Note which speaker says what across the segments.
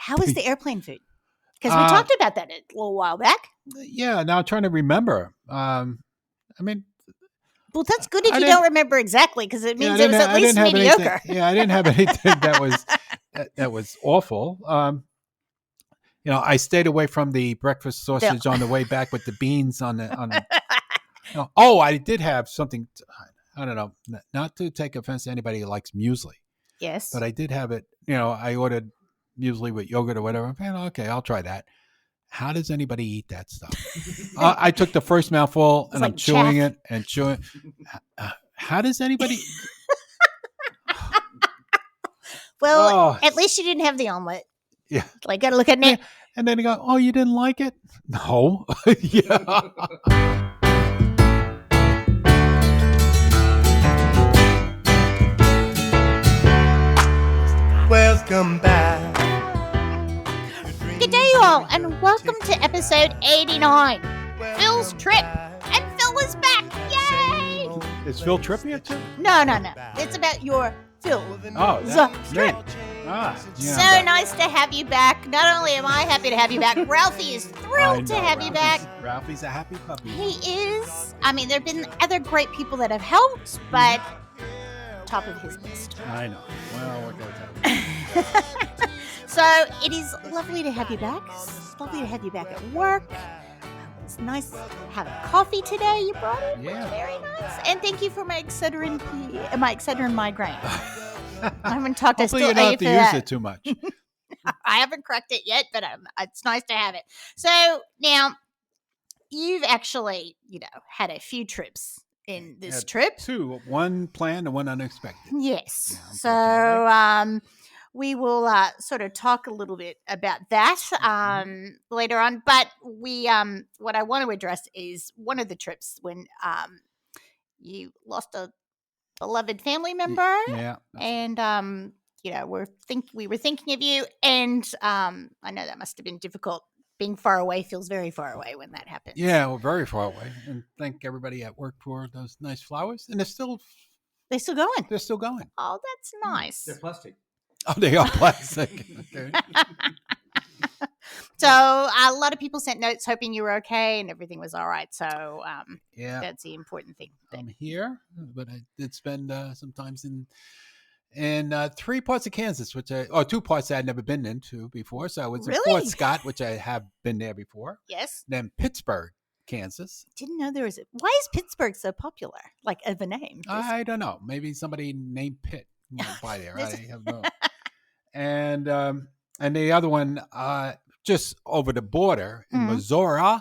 Speaker 1: How was the airplane food? Because we talked about that a little while back.
Speaker 2: Yeah, now I'm trying to remember. I mean,
Speaker 1: well, that's good if you don't remember exactly, because it means it was at least mediocre.
Speaker 2: I didn't have anything that was awful. I stayed away from the breakfast sausage on the way back with the beans on the. Oh, I did have something. I don't know, not to take offense to anybody who likes muesli.
Speaker 1: Yes,
Speaker 2: but I did have it. I ordered muesli with yogurt or whatever. Okay, I'll try that. How does anybody eat that stuff? I took the first mouthful and I'm chewing it and chewing. How does anybody?
Speaker 1: Well, at least you didn't have the omelet.
Speaker 2: Yeah,
Speaker 1: like gotta look at it.
Speaker 2: And then you go, "Oh, you didn't like it?" No. Yeah.
Speaker 3: Welcome back.
Speaker 1: Gdayall, and welcome to episode 89. Phil's trip, and Phil is back. Yay!
Speaker 2: Is Phil tripping it too?
Speaker 1: No. It's about your Phil's trip. So nice to have you back. Not only am I happy to have you back, Ralphie is thrilled to have you back.
Speaker 2: Ralphie's a happy puppy.
Speaker 1: He is. I mean, there have been other great people that have helped, but top of his list.
Speaker 2: I know. Well, what can I tell you?
Speaker 1: So it is lovely to have you back. It's lovely to have you back at work. It's nice having coffee today. You brought it.
Speaker 2: Yeah.
Speaker 1: Very nice. And thank you for my Excedrin migraine. I haven't talked.
Speaker 2: Hopefully you don't have to use it too much.
Speaker 1: I haven't cracked it yet, but it's nice to have it. So now you've actually, had a few trips in this trip.
Speaker 2: Two, one planned and one unexpected.
Speaker 1: Yes. Yeah, so we will sort of talk a little bit about that later on. But what I want to address is one of the trips when you lost a beloved family member.
Speaker 2: Yeah.
Speaker 1: And we were thinking of you, and I know that must have been difficult. Being far away feels very far away when that happens.
Speaker 2: Yeah, well, very far away. And thank everybody at work for those nice flowers. And they're still going. They're still going.
Speaker 1: Oh, that's nice.
Speaker 3: They're plastic.
Speaker 2: Oh, they are plastic. Okay.
Speaker 1: So a lot of people sent notes hoping you were okay and everything was all right. So that's the important thing.
Speaker 2: I'm here, but I did spend some time in 3 parts of Kansas, two parts I had never been into before. So I was in Fort Scott, which I have been there before.
Speaker 1: Yes.
Speaker 2: Then Pittsburgh, Kansas.
Speaker 1: Didn't know there was. Why is Pittsburgh so popular? Like of a name?
Speaker 2: I don't know. Maybe somebody named Pitt went by there. I have no. And the other one, just over the border in Missouri,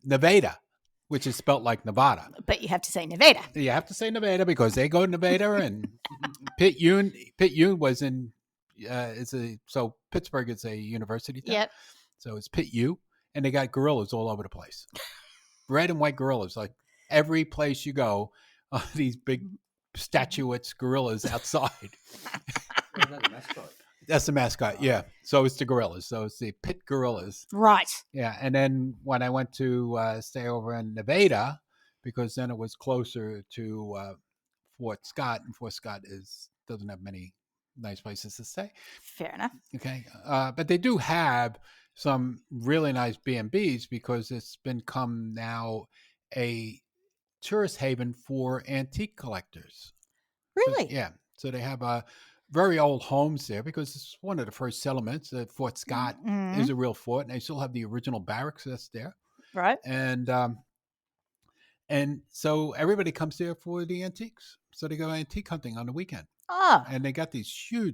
Speaker 2: Nevada, which is spelt like Nevada.
Speaker 1: But you have to say Nevada.
Speaker 2: You have to say Nevada because they go to Nevada, and Pitt Union was in. So Pittsburgh is a university town.
Speaker 1: Yep.
Speaker 2: So it's Pitt U, and they got gorillas all over the place. Red and white gorillas, like every place you go, these big statuettes gorillas outside. That's the mascot, yeah. So it's the gorillas. So it's the Pitt Gorillas.
Speaker 1: Right.
Speaker 2: Yeah, and then when I went to stay over in Nevada, because then it was closer to Fort Scott, and Fort Scott doesn't have many nice places to stay.
Speaker 1: Fair enough.
Speaker 2: Okay, but they do have some really nice B&Bs because it's become now a tourist haven for antique collectors.
Speaker 1: Really?
Speaker 2: So they have very old homes there because it's one of the first settlements. Fort Scott is a real fort, and they still have the original barracks that's there.
Speaker 1: Right.
Speaker 2: And so everybody comes there for the antiques. So they go antique hunting on the weekend.
Speaker 1: Oh.
Speaker 2: And they got these two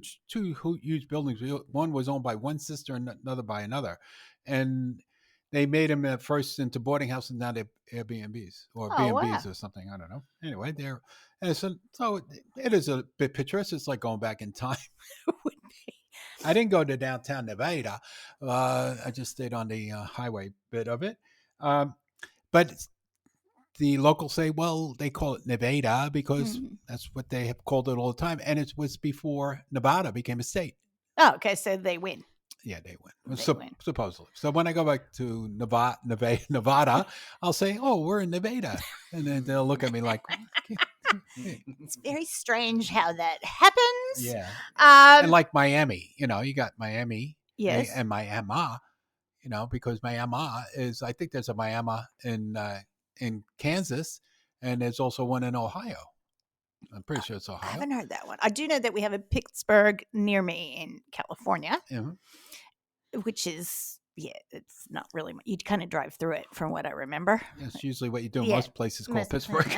Speaker 2: huge buildings. One was owned by one sister and another by another. And they made them at first into boarding houses, and now they're Airbnbs or B&Bs or something. I don't know. Anyway, so it is a bit picturesque. It's like going back in time. I didn't go to downtown Nevada. I just stayed on the highway bit of it. But the locals say, well, they call it Nevada because that's what they have called it all the time. And it was before Nevada became a state.
Speaker 1: Oh, okay. So they win.
Speaker 2: Yeah, they win. Supposedly. So when I go back to Nevada, I'll say, oh, we're in Nevada. And then they'll look at me like,
Speaker 1: It's very strange how that happens.
Speaker 2: Yeah. And like Miami, you got Miami
Speaker 1: Yes.
Speaker 2: and Miami, because Miami is, I think there's a Miami in Kansas, and there's also one in Ohio. I'm pretty sure it's
Speaker 1: I
Speaker 2: Ohio.
Speaker 1: haven't heard that one. I do know that we have a Pittsburgh near me in California, which is, it's not really, you'd kind of drive through it from what I remember.
Speaker 2: That's usually what you do in most places called Pittsburgh.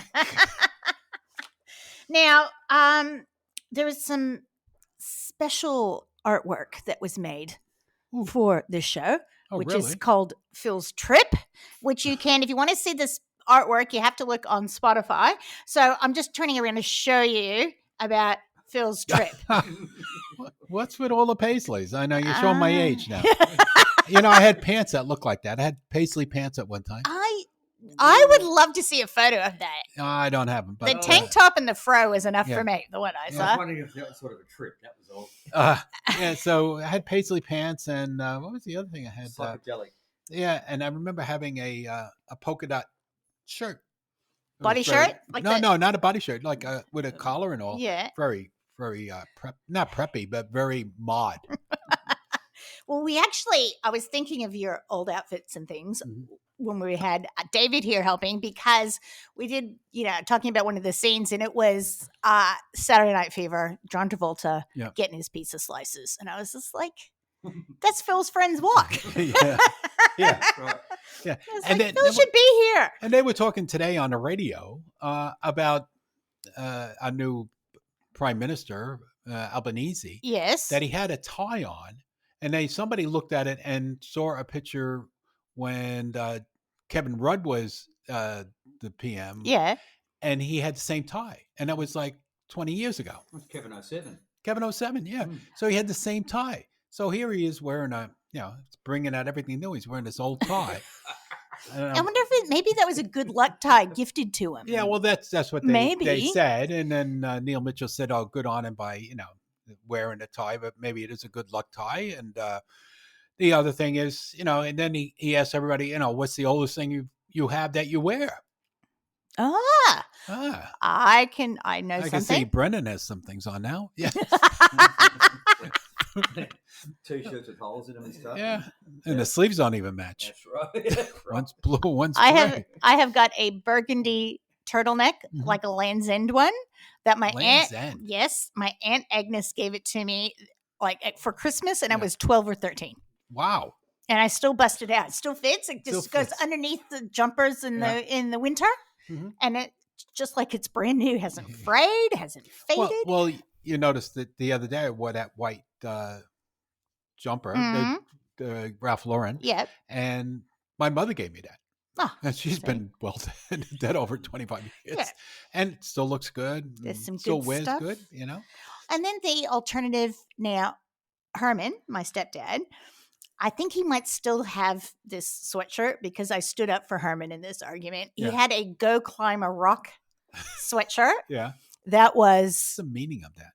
Speaker 1: Now, there was some special artwork that was made for this show, which is called Phil's Trip, which you can, if you want to see this artwork, you have to look on Spotify. So I'm just turning around to show you about Phil's Trip.
Speaker 2: What's with all the paisleys? I know you're showing my age now. I had pants that looked like that. I had paisley pants at one time.
Speaker 1: I would love to see a photo of that.
Speaker 2: No, I don't have them. But,
Speaker 1: the tank top and the fro was enough for me, the one I saw.
Speaker 4: I was wondering if that was sort of a trip. That was all.
Speaker 2: So I had paisley pants, and what was the other thing I had?
Speaker 4: Psychedelic.
Speaker 2: And I remember having a polka dot shirt.
Speaker 1: Body shirt?
Speaker 2: No, not a body shirt. Like with a collar and all.
Speaker 1: Yeah.
Speaker 2: Very, very not preppy, but very mod.
Speaker 1: Well, I was thinking of your old outfits and things when we had David here helping, because we did, talking about one of the scenes, and it was Saturday Night Fever, John Travolta getting his pizza slices. And I was just like, that's Phil's friend's walk.
Speaker 2: Yeah. Right. Yeah.
Speaker 1: And like, Phil should be here.
Speaker 2: And they were talking today on the radio about a new prime minister, Albanese.
Speaker 1: Yes.
Speaker 2: That he had a tie on. And then somebody looked at it and saw a picture when Kevin Rudd was the PM.
Speaker 1: Yeah.
Speaker 2: And he had the same tie. And that was like 20 years ago.
Speaker 4: Kevin 07.
Speaker 2: Kevin 07, yeah. So he had the same tie. So here he is wearing it's bringing out everything new. He's wearing this old tie.
Speaker 1: I wonder if maybe that was a good luck tie gifted to him.
Speaker 2: Yeah, well, that's what they said. And then Neil Mitchell said, oh, good on him by, wearing a tie, but maybe it is a good luck tie. And the other thing is, and then he asked everybody, what's the oldest thing you have that you wear?
Speaker 1: I know something.
Speaker 2: I can see Brennan has some things on now. Yeah.
Speaker 4: T-shirts with holes in them and stuff.
Speaker 2: Yeah. And the sleeves don't even match.
Speaker 4: That's right.
Speaker 2: One's blue, one's gray.
Speaker 1: I have got a burgundy turtleneck, like a Land's End one, that my Aunt Agnes gave it to me like for Christmas, and I was 12 or 13.
Speaker 2: Wow.
Speaker 1: And I still bust it out. It still fits. It just goes underneath the jumpers in the winter. Mm-hmm. And it just like it's brand new, hasn't frayed, hasn't faded.
Speaker 2: Well, you noticed that the other day I wore that white jumper, the Ralph Lauren.
Speaker 1: Yeah.
Speaker 2: And my mother gave me that.
Speaker 1: Oh,
Speaker 2: and she's been dead over 25 years. Yeah. And it still looks good.
Speaker 1: There's some
Speaker 2: still
Speaker 1: good
Speaker 2: wears
Speaker 1: stuff.
Speaker 2: Good,
Speaker 1: And then the alternative now, Herman, my stepdad, I think he might still have this sweatshirt because I stood up for Herman in this argument. He had a Go Climb a Rock sweatshirt.
Speaker 2: Yeah.
Speaker 1: That was...
Speaker 2: What's the meaning of that?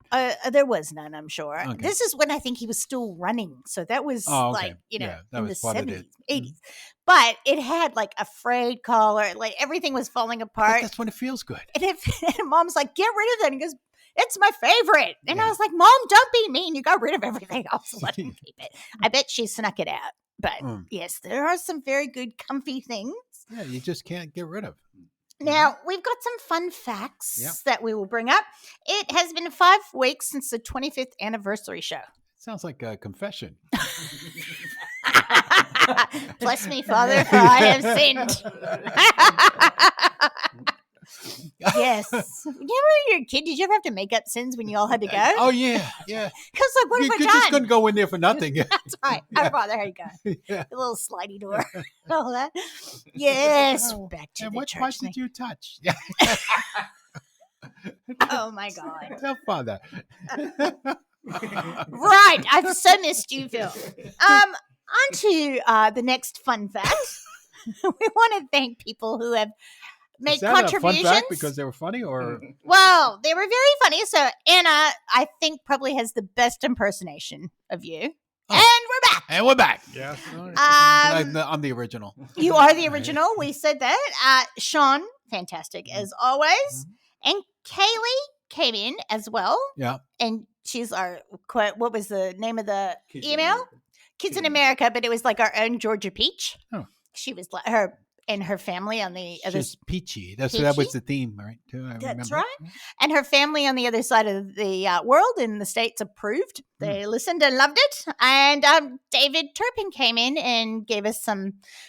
Speaker 1: There was none, I'm sure.
Speaker 2: Okay.
Speaker 1: This is when I think he was still running. So that was
Speaker 2: that
Speaker 1: in the
Speaker 2: was
Speaker 1: 70s, 80s. But it had like a frayed collar. Like everything was falling apart.
Speaker 2: But that's when it feels good.
Speaker 1: And Mom's like, get rid of that. And he goes, it's my favorite. And I was like, Mom, don't be mean. You got rid of everything else. Let him keep it. I bet she snuck it out. But yes, there are some very good comfy things.
Speaker 2: Yeah, you just can't get rid of.
Speaker 1: Now, we've got some fun facts that we will bring up. It has been 5 weeks since the 25th anniversary show.
Speaker 2: Sounds like a confession.
Speaker 1: Bless me, Father, for I have sinned. Yes. Remember when you were a kid, did you ever have to make up sins when you all had to go?
Speaker 2: Oh, yeah. Because
Speaker 1: like, what have I done?
Speaker 2: You just couldn't go in there for nothing.
Speaker 1: That's right. Our Father had to go. The little slidey door. All that. Yes. Back to the church.
Speaker 2: What did you touch?
Speaker 1: Oh, my God.
Speaker 2: Tell Father.
Speaker 1: Right. I've so missed you, Phil. On to the next fun fact. We want to thank people who have made contributions.
Speaker 2: A fun fact because they were funny, or
Speaker 1: well, they were very funny. So Anna, I think, probably has the best impersonation of you. And we're back.
Speaker 2: Yeah. I'm the original.
Speaker 1: You are the original. We said that. Sean, fantastic as always. And Kaylee came in as well.
Speaker 2: Yeah.
Speaker 1: And she's our, what was the name of the
Speaker 4: Kids in
Speaker 1: email?
Speaker 4: America.
Speaker 1: Kids in America, but it was like our own Georgia Peach.
Speaker 2: Oh.
Speaker 1: She was like her and her family on the other
Speaker 2: She's peachy. That
Speaker 1: Peachy?
Speaker 2: was the theme, right? Too, I
Speaker 1: That's
Speaker 2: remember.
Speaker 1: right. And her family on the other side of the world in the States approved. They listened and loved it. And David Turpin came in and gave us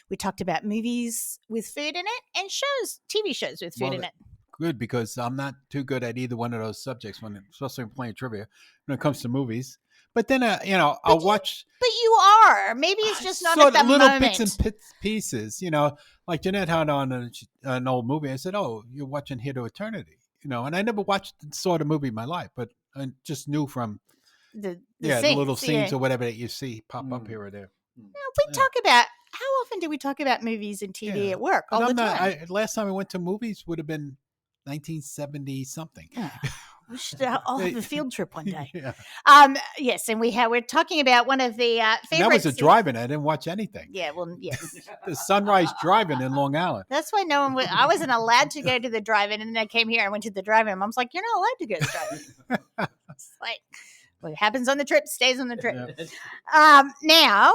Speaker 1: we talked about movies with food in it and TV shows with food in it.
Speaker 2: Good, because I'm not too good at either one of those subjects, especially when playing trivia, when it comes to movies. But then, I'll watch.
Speaker 1: But you are. Maybe it's just not
Speaker 2: sort
Speaker 1: at
Speaker 2: of
Speaker 1: the
Speaker 2: little
Speaker 1: moment.
Speaker 2: bits and pieces, like Jeanette had on an old movie. I said, "Oh, you're watching Here to Eternity," and I never saw the movie in my life, but I just knew from
Speaker 1: the
Speaker 2: little scenes
Speaker 1: yeah.
Speaker 2: or whatever that you see pop up here or there.
Speaker 1: We talk about how often do we talk about movies and TV at work? All the time.
Speaker 2: Last time I went to movies would have been 1970 something.
Speaker 1: We should all have a field trip one day.
Speaker 2: Yeah.
Speaker 1: Yes, and we're talking about one of the favorites.
Speaker 2: That was a drive-in. I didn't watch anything.
Speaker 1: Yeah, well, yes.
Speaker 2: The Sunrise Drive-in in Long Island.
Speaker 1: That's why no one. I wasn't allowed to go to the drive-in, and then I came here. I went to the drive-in. Mom's like, "You're not allowed to go to the drive-in." It's like what happens on the trip stays on the trip. Now,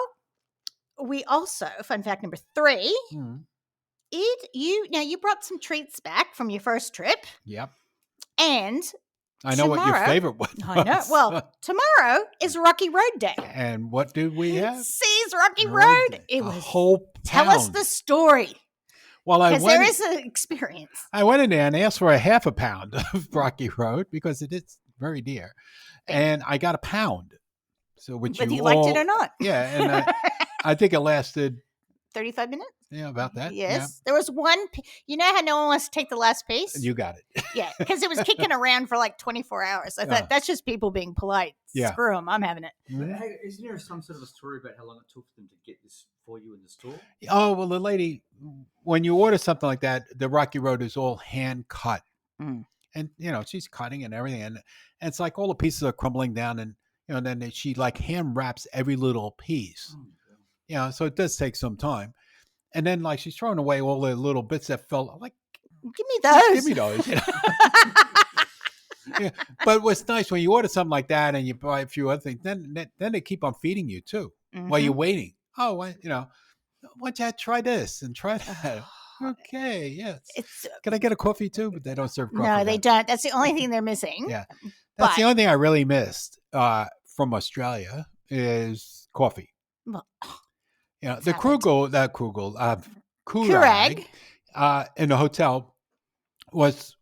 Speaker 1: we also fun fact number 3. You brought some treats back from your first trip.
Speaker 2: Yep.
Speaker 1: And
Speaker 2: I know what your favorite one was.
Speaker 1: I know. Well, tomorrow is Rocky Road Day.
Speaker 2: And what did we have?
Speaker 1: C's Rocky Road. It was
Speaker 2: a whole pound.
Speaker 1: Tell us the story.
Speaker 2: Well,
Speaker 1: because there is an experience.
Speaker 2: I went in there and asked for a half a pound of Rocky Road because it is very dear, and I got a pound. So, whether you
Speaker 1: liked it or not.
Speaker 2: Yeah, and I think it lasted
Speaker 1: 35 minutes.
Speaker 2: Yeah, about that.
Speaker 1: Yes.
Speaker 2: Yeah.
Speaker 1: There was one. You know how no one wants to take the last piece?
Speaker 2: You got it.
Speaker 1: Yeah, because it was kicking around for like 24 hours. I thought that's just people being polite.
Speaker 2: Yeah.
Speaker 1: Screw them. I'm having it.
Speaker 4: But hey, isn't there some sort of a story about how long it took them to get this for you in the store?
Speaker 2: Oh, well, the lady, when you order something like that, the Rocky Road is all hand cut. And, she's cutting and everything. And it's like all the pieces are crumbling down. And, then she like hand wraps every little piece. So it does take some time. And then, like, she's throwing away all the little bits that fell. Like,
Speaker 1: give me those.
Speaker 2: Give me those. Yeah. But what's nice when you order something like that and you buy a few other things, then they keep on feeding you too while you're waiting. Oh, why don't you try this and try that? Okay, yes. Can I get a coffee too? But they don't serve coffee.
Speaker 1: No, they don't. That's the only thing they're missing.
Speaker 2: Yeah, that's the only thing I really missed from Australia is coffee.
Speaker 1: Well,
Speaker 2: the Keurig in the hotel was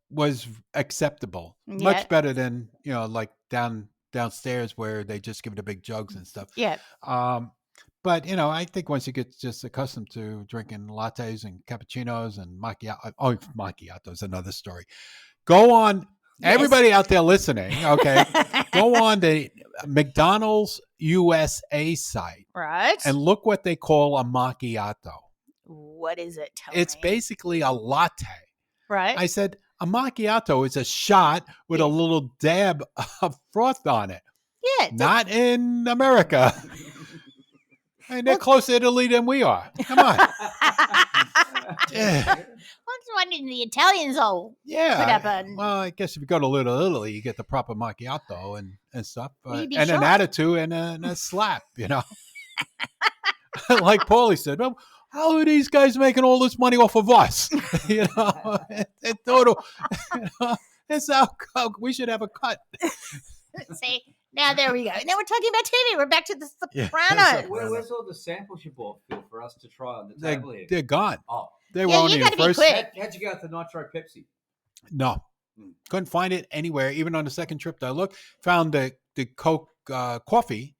Speaker 2: acceptable, much better than like downstairs where they just give it the big jugs and stuff.
Speaker 1: Yeah.
Speaker 2: But I think once you get just accustomed to drinking lattes and cappuccinos and macchiato is another story. Go on. Yes. Everybody out there listening, okay, go on the McDonald's USA site.
Speaker 1: Right.
Speaker 2: And look what they call a macchiato.
Speaker 1: What is it?
Speaker 2: It's basically a latte.
Speaker 1: Right.
Speaker 2: I said, a macchiato is a shot with a little dab of froth on it.
Speaker 1: Yeah.
Speaker 2: Not in America. And they're closer to Italy than we are. Come on.
Speaker 1: Why didn't the Italians all put up
Speaker 2: well, I guess if you go to Little Italy, you get the proper macchiato and stuff. And
Speaker 1: an
Speaker 2: attitude and a slap, Like Paulie said, well, how are these guys making all this money off of us? It's total. It's how we should have a cut.
Speaker 1: See, now there we go. Now we're talking about TV. We're back to the Sopranos.
Speaker 4: Where's all the samples you bought, Phil, for us to try on the table here?
Speaker 2: They're gone.
Speaker 4: Oh.
Speaker 2: They were only
Speaker 1: you gotta
Speaker 2: the first.
Speaker 1: Be quick.
Speaker 4: How'd you go with the Nitro Pepsi?
Speaker 2: No. Couldn't find it anywhere. Even on the second trip that I looked, found the Coke coffee,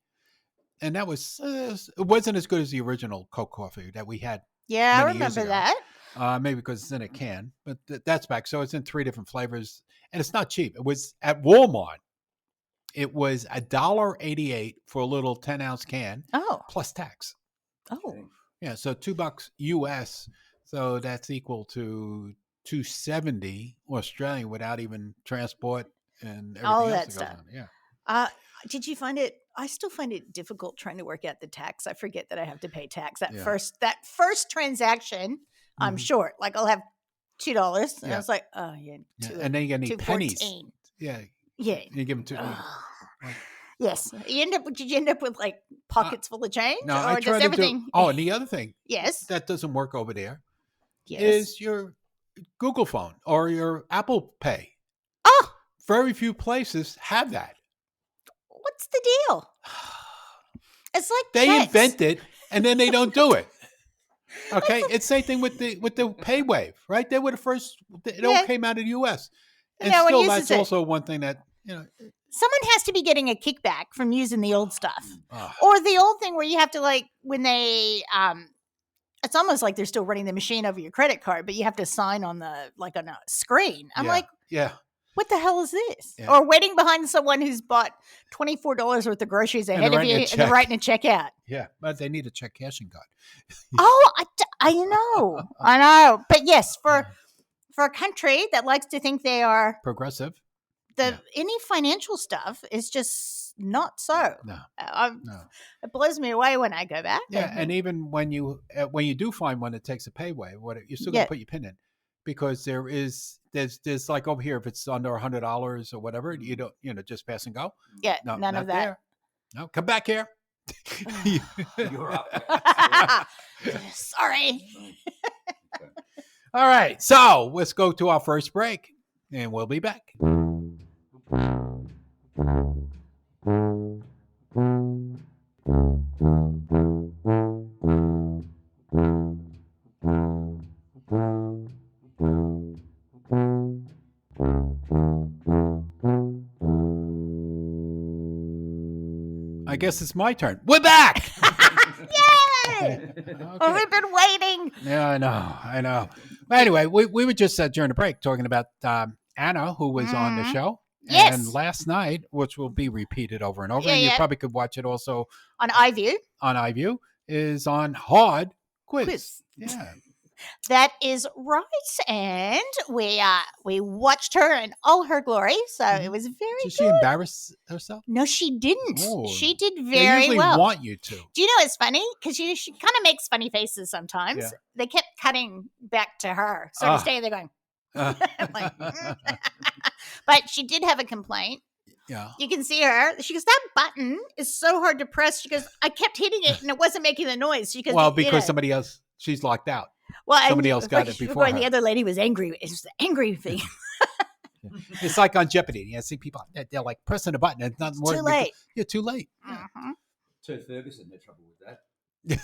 Speaker 2: and that was it wasn't as good as the original Coke coffee that we had.
Speaker 1: Yeah, I remember that.
Speaker 2: Maybe because it's in a can, but that's back. So it's in 3 different flavors, and it's not cheap. It was at Walmart. It was $1.88 for a little 10-ounce can.
Speaker 1: Oh,
Speaker 2: plus tax.
Speaker 1: Oh,
Speaker 2: yeah. So $2 US. So that's equal to $2.70 Australian without even transport and everything
Speaker 1: all
Speaker 2: else
Speaker 1: that
Speaker 2: goes
Speaker 1: stuff.
Speaker 2: on. Yeah.
Speaker 1: Did you find it? I still find it difficult trying to work out the tax. I forget that I have to pay tax. That first transaction, I'm short. Like I'll have $2. And I
Speaker 2: Yeah.
Speaker 1: was like, oh, yeah.
Speaker 2: And then you need pennies.
Speaker 1: $2.14.
Speaker 2: Yeah.
Speaker 1: Yeah.
Speaker 2: You give them two.
Speaker 1: Yes. Did you end up with like pockets full of change?
Speaker 2: No,
Speaker 1: or
Speaker 2: I
Speaker 1: just
Speaker 2: try to
Speaker 1: everything?
Speaker 2: do. Oh, and the other thing
Speaker 1: Yes.
Speaker 2: that doesn't work over there
Speaker 1: Yes.
Speaker 2: is your Google phone or your Apple Pay.
Speaker 1: Oh,
Speaker 2: Very few places have that.
Speaker 1: what's the deal? It's like
Speaker 2: They
Speaker 1: checks.
Speaker 2: invent it and then they don't do it. Okay, it's same thing with the PayWave, right? They were the first. It all came out of the U.S. And
Speaker 1: no one
Speaker 2: still,
Speaker 1: uses
Speaker 2: that's
Speaker 1: it.
Speaker 2: also one thing that
Speaker 1: Someone has to be getting a kickback from using the old stuff,
Speaker 2: Oh.
Speaker 1: or the old thing where you have to like when they it's almost like they're still running the machine over your credit card, but you have to sign on the like on a screen. I'm like, what the hell is this?
Speaker 2: Yeah.
Speaker 1: Or waiting behind someone who's bought $24 worth of groceries ahead of you and they're writing a check out.
Speaker 2: Yeah, but they need a check cashing card.
Speaker 1: Oh, I know. I know. But yes, for a country that likes to think they are
Speaker 2: progressive,
Speaker 1: any financial stuff is just not so.
Speaker 2: No.
Speaker 1: It blows me away when I go back.
Speaker 2: Yeah, and even when you do find one that takes a PayWave, you still got to put your PIN in. Because there's like over here, if it's under $100 or whatever, you don't, just pass and go.
Speaker 1: Yeah, no, none of that.
Speaker 2: There. No, come back here.
Speaker 4: You're up.
Speaker 1: Sorry.
Speaker 2: All right, so let's go to our first break, and we'll be back. I guess it's my turn. We're back.
Speaker 1: Yay! Okay. Oh, we've been waiting.
Speaker 2: Yeah, I know. But anyway, we were just during the break talking about Anna, who was on the show.
Speaker 1: Yes.
Speaker 2: And last night, which will be repeated over and over, and you probably could watch it also
Speaker 1: on iView.
Speaker 2: On iView is on Hard Quiz. Yeah.
Speaker 1: That is right, and we watched her in all her glory, so it was very good.
Speaker 2: Did she embarrass herself?
Speaker 1: No, she didn't.
Speaker 2: Oh,
Speaker 1: she did very
Speaker 2: they usually
Speaker 1: well.
Speaker 2: Want you to?
Speaker 1: Do you know it's funny because she kind of makes funny faces sometimes.
Speaker 2: Yeah.
Speaker 1: They kept cutting back to her, sort of staying there going. Like, but she did have a complaint.
Speaker 2: Yeah.
Speaker 1: You can see her. She goes, that button is so hard to press. She goes, I kept hitting it and it wasn't making the noise. She goes,
Speaker 2: because somebody else, she's locked out.
Speaker 1: Well,
Speaker 2: somebody else got it before her.
Speaker 1: The other lady was angry. It was the angry thing.
Speaker 2: It's like on Jeopardy. You see people, they're like pressing a button. It's not
Speaker 1: too late.
Speaker 2: You're too late.
Speaker 1: Mm-hmm.
Speaker 4: Ted Ferguson had trouble with that. Yeah.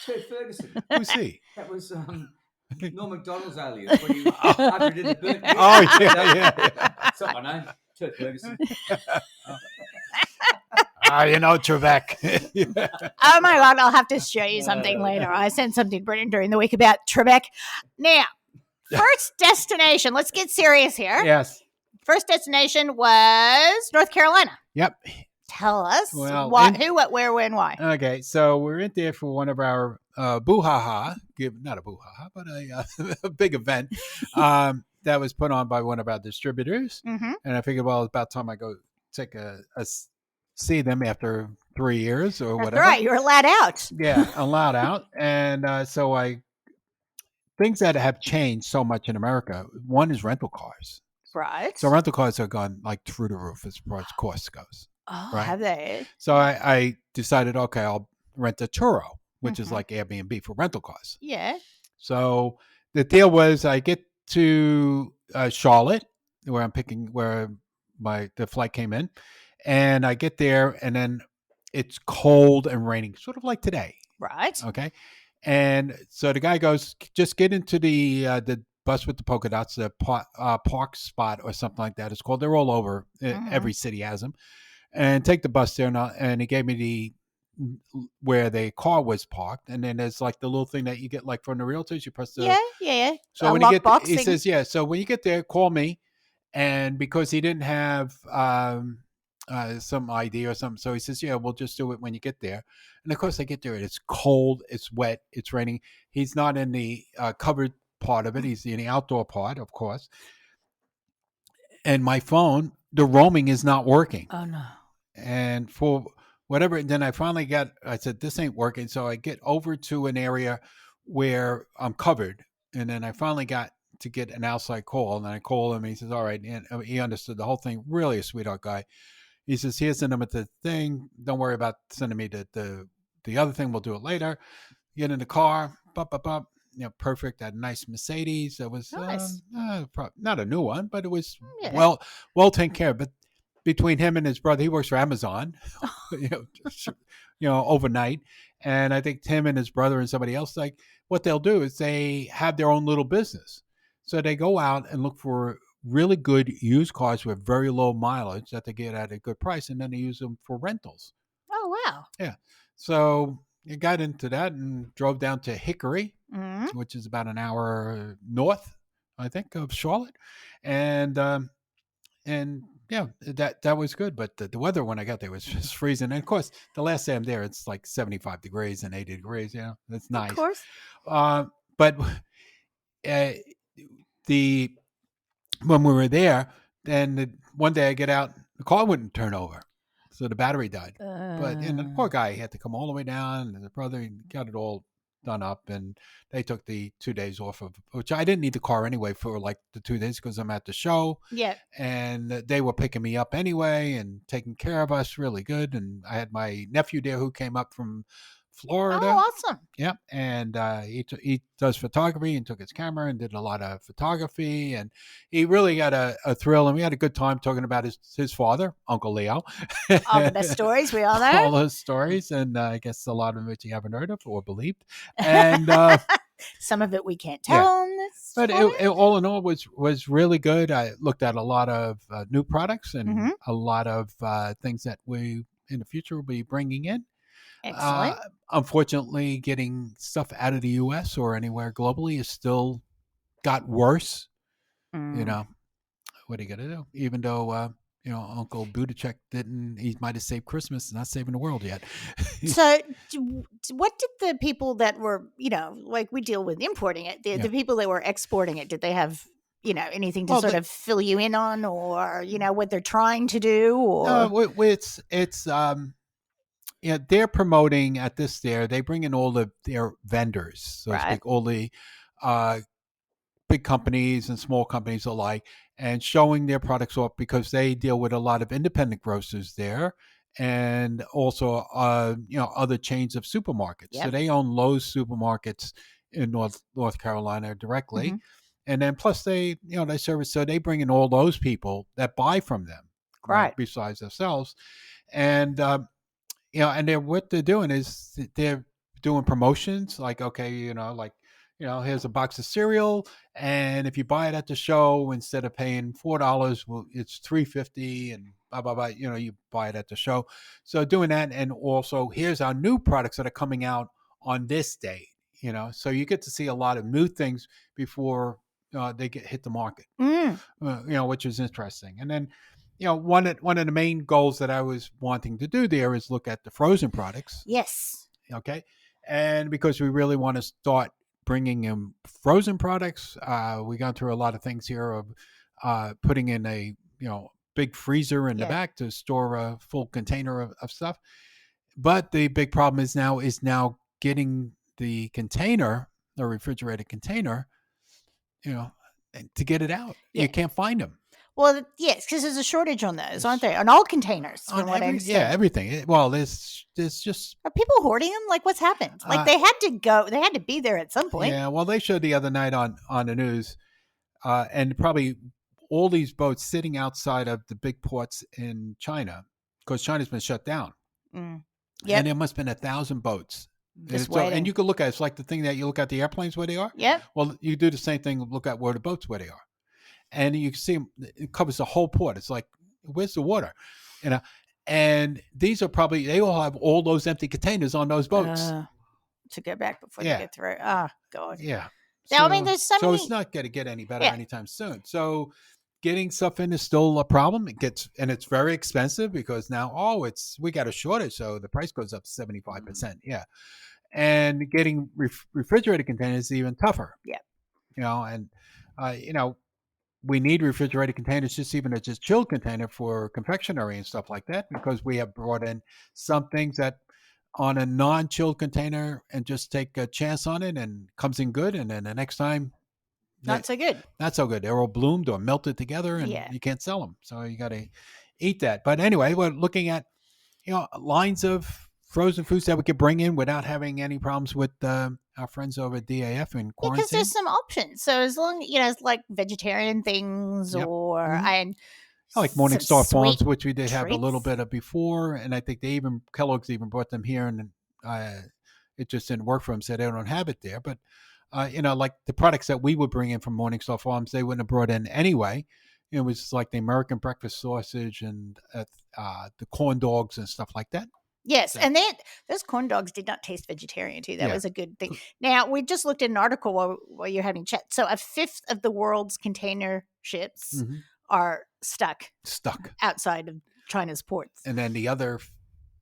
Speaker 4: Ted Ferguson.
Speaker 2: Who's he?
Speaker 4: That was Norm Macdonald's alias when he after he did the bird.
Speaker 2: Oh, yeah.
Speaker 4: So I know. Ted Ferguson.
Speaker 2: Trebek.
Speaker 1: Oh my God, I'll have to show you something later. I sent something to Brendan during the week about Trebek. Now, first destination. Let's get serious here.
Speaker 2: Yes.
Speaker 1: First destination was North Carolina.
Speaker 2: Yep.
Speaker 1: Tell us
Speaker 2: who,
Speaker 1: what, where, when, why.
Speaker 2: Okay, so we're in there for one of our boo-ha-ha, not a boo-ha-ha, but a big event that was put on by one of our distributors.
Speaker 1: Mm-hmm.
Speaker 2: And I figured, well, it's about time I go take see them after 3 years or whatever.
Speaker 1: That's right, you're allowed out.
Speaker 2: Yeah, allowed out. And so things that have changed so much in America, one is rental cars.
Speaker 1: Right.
Speaker 2: So rental cars have gone like through the roof as far as cost goes.
Speaker 1: Oh,
Speaker 2: right?
Speaker 1: Have they?
Speaker 2: So I decided, okay, I'll rent a Turo, which is like Airbnb for rental cars.
Speaker 1: Yeah.
Speaker 2: So the deal was I get to Charlotte, where the flight came in, and I get there, and then it's cold and raining, sort of like today.
Speaker 1: Right.
Speaker 2: Okay. And so the guy goes, just get into the bus with the polka dots, the park spot or something like that. It's called. They're all over. Every city has them. And take the bus there, and he gave me where the car was parked, and then there's like the little thing that you get like from the realtors. You press the
Speaker 1: yeah.
Speaker 2: So when you get there, he says, yeah. So when you get there, call me, and because he didn't have some ID or something, so he says, yeah, we'll just do it when you get there. And of course, I get there, and it's cold, it's wet, it's raining. He's not in the covered part of it; he's in the outdoor part, of course. And my phone, the roaming is not working.
Speaker 1: Oh no.
Speaker 2: And for whatever, then I finally I said, this ain't working. So I get over to an area where I'm covered. And then I finally got to get an outside call, and I call him. And he says, "All right," and he understood the whole thing. Really a sweetheart guy. He says, "Here's the number to the thing. Don't worry about sending me the other thing. We'll do it later." Get in the car, perfect. That nice Mercedes. That was
Speaker 1: Nice.
Speaker 2: not a new one, but it was
Speaker 1: Yeah.
Speaker 2: well taken care of. But between him and his brother, he works for Amazon, overnight. And I think Tim and his brother and somebody else, like what they'll do is they have their own little business. So they go out and look for really good used cars with very low mileage that they get at a good price, and then they use them for rentals.
Speaker 1: Oh, wow.
Speaker 2: Yeah. So I got into that and drove down to Hickory,
Speaker 1: Mm-hmm.
Speaker 2: which is about an hour north, I think, of Charlotte. And yeah, that was good. But the weather when I got there was just freezing. And of course, the last day I'm there, it's like 75 degrees and 80 degrees. That's nice.
Speaker 1: Of course.
Speaker 2: But when we were there, then one day I get out, the car wouldn't turn over. So the battery died. But the poor guy had to come all the way down, and the brother got it all done up, and they took the 2 days off of, which I didn't need the car anyway for like the 2 days because I'm at the show.
Speaker 1: Yeah.
Speaker 2: And they were picking me up anyway and taking care of us really good. And I had my nephew there who came up from Florida.
Speaker 1: Oh, awesome.
Speaker 2: Yeah. And he does photography and took his camera and did a lot of photography. And he really got a thrill. And we had a good time talking about his father, Uncle Leo.
Speaker 1: All the best stories we all know.
Speaker 2: All those stories. And I guess a lot of which you haven't heard of or believed. And
Speaker 1: some of it we can't tell on this.
Speaker 2: But it, all in all was really good. I looked at a lot of new products and a lot of things that we in the future will be bringing in.
Speaker 1: Excellent.
Speaker 2: Unfortunately, getting stuff out of the U.S. or anywhere globally is still got worse. What are you going to do? Even though, Uncle Buttigieg he might have saved Christmas, not saving the world yet.
Speaker 1: So what did the people that were, like we deal with importing it, the people that were exporting it, did they have, anything to sort of fill you in on or, what they're trying to do? Or
Speaker 2: it's they're promoting at this there. They bring in all of their vendors, so to speak, all the big companies and small companies alike, and showing their products off because they deal with a lot of independent grocers there, and also other chains of supermarkets. Yep. So they own Lowe's supermarkets in North Carolina directly, and then plus they service. So they bring in all those people that buy from them, right? Besides themselves, and and what they're doing is they're doing promotions like, here's a box of cereal, and if you buy it at the show, instead of paying $4, it's $3.50, and blah blah blah. You buy it at the show. So doing that, and also here's our new products that are coming out on this date. So you get to see a lot of new things before they hit the market. Which is interesting, and then. One of the main goals that I was wanting to do there is look at the frozen products.
Speaker 1: Yes.
Speaker 2: Okay. And because we really want to start bringing in frozen products, we got through a lot of things here of putting in a big freezer in the back to store a full container of stuff. But the big problem is now getting the container, the refrigerated container, to get it out. Yeah. You can't find them.
Speaker 1: Well, yes, because there's a shortage on those, aren't there? On all containers, from what I understand.
Speaker 2: Yeah, everything. Well, there's just...
Speaker 1: Are people hoarding them? Like, what's happened? Like, they had to be there at some point.
Speaker 2: Yeah, well, they showed the other night on the news, and probably all these boats sitting outside of the big ports in China, because China's been shut down. And there must have been 1,000 boats.
Speaker 1: Just waiting.
Speaker 2: And you could look at it. It's like the thing that you look at the airplanes where they are.
Speaker 1: Yep.
Speaker 2: Well, you do the same thing, look at where the boats where they are. And you can see it covers the whole port. It's like, where's the water? And these are probably, they all have all those empty containers on those boats.
Speaker 1: To go back before they get through. Oh, God.
Speaker 2: Yeah.
Speaker 1: Now, there's so many...
Speaker 2: it's not going to get any better anytime soon. So getting stuff in is still a problem. And it's very expensive because now, we got a shortage. So the price goes up 75%. Yeah. And getting refrigerated containers is even tougher.
Speaker 1: Yeah.
Speaker 2: We need refrigerated containers, just even a chilled container for confectionery and stuff like that, because we have brought in some things that on a non-chilled container and just take a chance on it and comes in good. And then the next time,
Speaker 1: Not so good.
Speaker 2: Not so good. They're all bloomed or melted together, and
Speaker 1: Yeah.
Speaker 2: you can't sell them. So you got to eat that. But anyway, we're looking at lines of frozen foods that we could bring in without having any problems with our friends over at DAF in quarantine.
Speaker 1: Because there's some options. So as long it's like vegetarian things
Speaker 2: Yep.
Speaker 1: or
Speaker 2: Mhm.
Speaker 1: and
Speaker 2: like
Speaker 1: some
Speaker 2: Morningstar Farms,
Speaker 1: sweet
Speaker 2: which we did have a little
Speaker 1: treats.
Speaker 2: bit of before, and I think Kellogg's even brought them here, and it just didn't work for them, so they don't have it there. But like the products that we would bring in from Morningstar Farms, they wouldn't have brought in anyway. It was like the American breakfast sausage and the corn dogs and stuff like that.
Speaker 1: Yes,
Speaker 2: So-
Speaker 1: and those corn dogs did not taste vegetarian too. That
Speaker 2: Yeah.
Speaker 1: was a good thing. Now we just looked at an article while you're having chat. So a fifth of the world's container ships
Speaker 2: Mhm.
Speaker 1: are stuck outside of China's ports.
Speaker 2: And then the other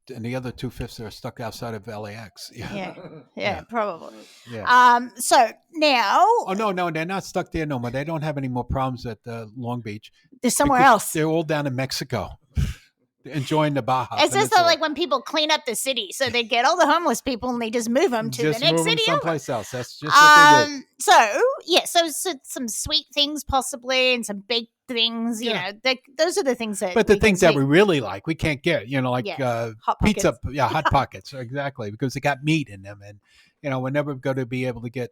Speaker 2: 2/5 are stuck outside of LAX.
Speaker 1: Yeah,
Speaker 2: Yeah.
Speaker 1: probably.
Speaker 2: Yeah.
Speaker 1: So now,
Speaker 2: Oh no, they're not stuck there no more. They don't have any more problems at Long Beach.
Speaker 1: there's somewhere
Speaker 2: because
Speaker 1: else.
Speaker 2: They're all down in Mexico, enjoying the Baja.
Speaker 1: It's just like when people clean up the city, so they get all the homeless people and they just move them to the next
Speaker 2: move them
Speaker 1: city over.
Speaker 2: someplace else. That's just what they did.
Speaker 1: So some sweet things possibly, and some baked things. You know, those are the things that.
Speaker 2: But the
Speaker 1: we
Speaker 2: things
Speaker 1: can
Speaker 2: that we really like, we can't get. Like
Speaker 1: Hot
Speaker 2: pizza,
Speaker 1: Pockets.
Speaker 2: Hot Pockets, exactly, because they got meat in them, and we're never going to be able to get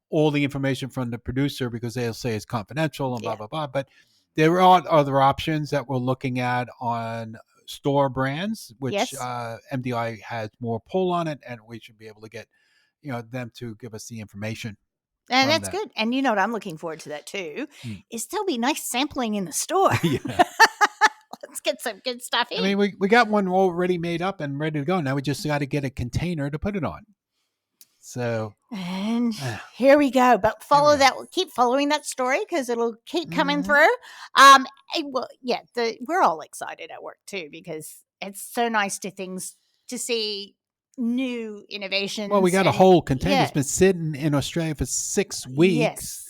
Speaker 2: all the information from the producer because they'll say it's confidential and blah blah blah. But there are other options that we're looking at on store brands, which
Speaker 1: Yes.
Speaker 2: MDI has more pull on it, and we should be able to get them to give us the information.
Speaker 1: And
Speaker 2: from
Speaker 1: that's
Speaker 2: that.
Speaker 1: good. And you know what? I'm looking forward to that too.
Speaker 2: Mm.
Speaker 1: Is there'll be nice sampling in the store.
Speaker 2: Yeah.
Speaker 1: Let's get some good stuff in.
Speaker 2: I mean, we got one already made up and ready to go. Now we just got to get a container to put it on. So,
Speaker 1: and here we go. But follow
Speaker 2: we go.
Speaker 1: that. Keep following that story because it'll keep coming
Speaker 2: Mhm.
Speaker 1: through. We're all excited at work too because it's so nice to see new innovations.
Speaker 2: Well, we got a whole container.
Speaker 1: yeah.
Speaker 2: It's been sitting in Australia for 6 weeks.
Speaker 1: Yes.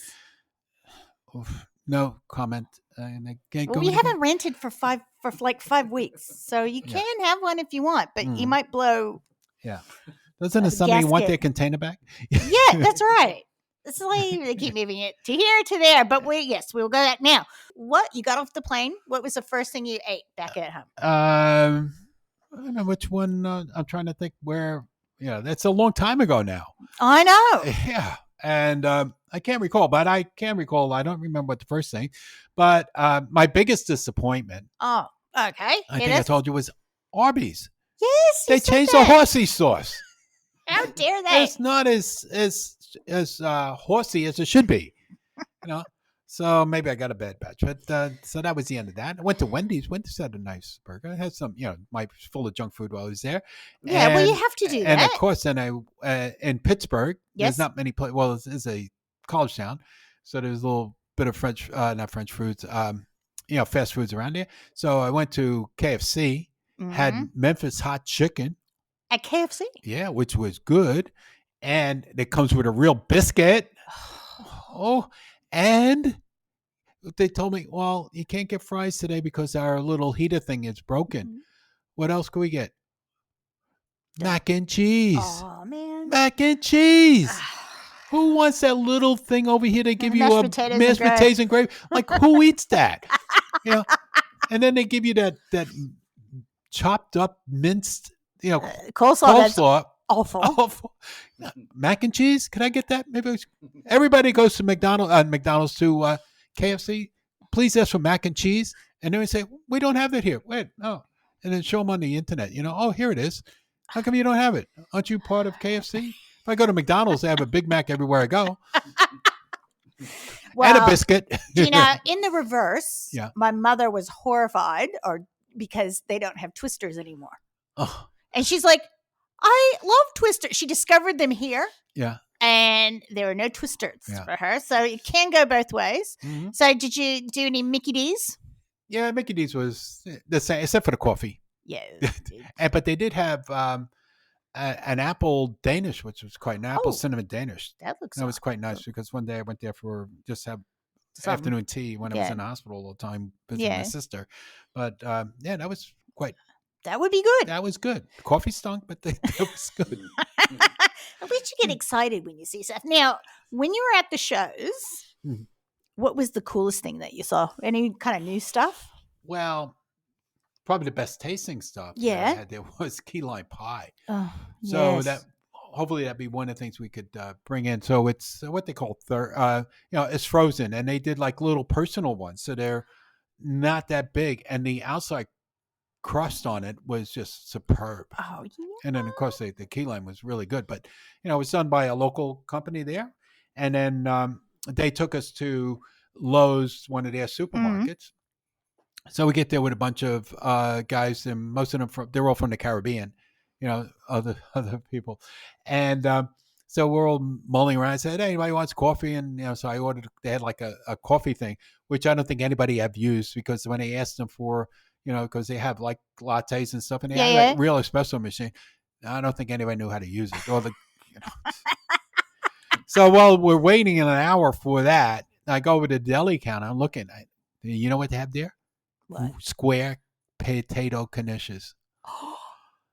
Speaker 2: Oof, no comment. And I can't
Speaker 1: Well,
Speaker 2: go
Speaker 1: we
Speaker 2: any
Speaker 1: haven't rented for like 5 weeks, so you
Speaker 2: Yeah.
Speaker 1: can have one if you want, but you
Speaker 2: Mhm.
Speaker 1: might blow.
Speaker 2: Yeah. Doesn't somebody want their container back?
Speaker 1: Yeah, that's right. It's like they keep moving it to here to there, but we'll go back now. What you got off the plane? What was the first thing you ate back at home?
Speaker 2: I don't know which one. I'm trying to think where. Yeah, that's a long time ago now.
Speaker 1: I know.
Speaker 2: Yeah. And I can't recall, but I can recall. I don't remember what the first thing, but my biggest disappointment,
Speaker 1: Oh, okay.
Speaker 2: I think I told you, was Arby's.
Speaker 1: Yes,
Speaker 2: They changed the horsey sauce.
Speaker 1: How dare they?
Speaker 2: It's not as horsey as it should be, So maybe I got a bad batch, but so that was the end of that. I went to Wendy's. Wendy's had a nice burger. I had some, full of junk food while I was there.
Speaker 1: Yeah, well, you have to do
Speaker 2: And
Speaker 1: that.
Speaker 2: of course, then in Pittsburgh,
Speaker 1: Yes.
Speaker 2: there's not many places. Well, it's a college town, so there's a little bit of not French foods, fast foods around there. So I went to KFC, had
Speaker 1: Mhm.
Speaker 2: Memphis hot chicken.
Speaker 1: At KFC.
Speaker 2: Yeah, which was good. And it comes with a real biscuit. Oh, and they told me, well, you can't get fries today because our little heater thing is broken.
Speaker 1: Mhm.
Speaker 2: What else can we get? Mac and cheese.
Speaker 1: Oh man.
Speaker 2: Mac and cheese. Who wants that little thing over here to give you
Speaker 1: Mashed
Speaker 2: a
Speaker 1: potatoes and
Speaker 2: mashed
Speaker 1: gravy.
Speaker 2: potatoes and gravy? Like, who eats that? And then they give you that chopped up, minced,
Speaker 1: Coleslaw. That's
Speaker 2: coleslaw.
Speaker 1: awful.
Speaker 2: Awful. Mac and cheese. Can I get that? Maybe everybody goes to McDonald's to KFC. Please ask for mac and cheese, and then we say we don't have that here. Wait, no, and then show them on the internet. Oh, here it is. How come you don't have it? Aren't you part of KFC? If I go to McDonald's, they have a Big Mac everywhere I go, and a biscuit.
Speaker 1: In the reverse,
Speaker 2: Yeah.
Speaker 1: my mother was horrified, because they don't have Twisters anymore,
Speaker 2: Oh,
Speaker 1: and she's like, "I love Twisters." She discovered them here,
Speaker 2: yeah.
Speaker 1: and there were no Twisters
Speaker 2: Yeah.
Speaker 1: for her, so it can go both ways.
Speaker 2: Mhm.
Speaker 1: So, did you do any Mickey D's?
Speaker 2: Yeah, Mickey D's was the same, except for the coffee.
Speaker 1: Yeah,
Speaker 2: But they did have an apple Danish, which was quite an apple cinnamon Danish.
Speaker 1: that looks.
Speaker 2: That was quite nice
Speaker 1: awesome.
Speaker 2: because one day I went there for just have
Speaker 1: Something.
Speaker 2: afternoon tea when I was
Speaker 1: Yeah.
Speaker 2: in the hospital all the time visiting my
Speaker 1: Yeah.
Speaker 2: sister. But that was
Speaker 1: That would be good.
Speaker 2: that was good. Coffee stunk, but that was good.
Speaker 1: At least you get excited when you see stuff. Now, when you were at the shows,
Speaker 2: Mhm.
Speaker 1: What was the coolest thing that you saw? Any kind of new stuff?
Speaker 2: Well, probably the best tasting stuff that I
Speaker 1: Yeah.
Speaker 2: had there was key lime pie.
Speaker 1: Oh,
Speaker 2: So
Speaker 1: yes.
Speaker 2: that hopefully that'd be one of the things we could bring in. So it's what they call it's frozen, and they did like little personal ones, so they're not that big, and the outside crust on it was just superb.
Speaker 1: Oh, yeah.
Speaker 2: And then of course the key lime was really good, but it was done by a local company there, and then they took us to Lowe's, one of their supermarkets. So we get there with a bunch of guys, and most of them they're all from the Caribbean, other people, and so we're all mulling around. I said, "Hey, anybody wants coffee?" And so I ordered. They had like a coffee thing, which I don't think anybody have used, because when they asked them for, because they have like lattes and stuff, and they have like real espresso machine. I don't think anybody knew how to use it, or So while we're waiting an hour for that, I go over to the deli counter. I'm looking. You know what they have there?
Speaker 1: What?
Speaker 2: Square potato knishes.
Speaker 1: Oh.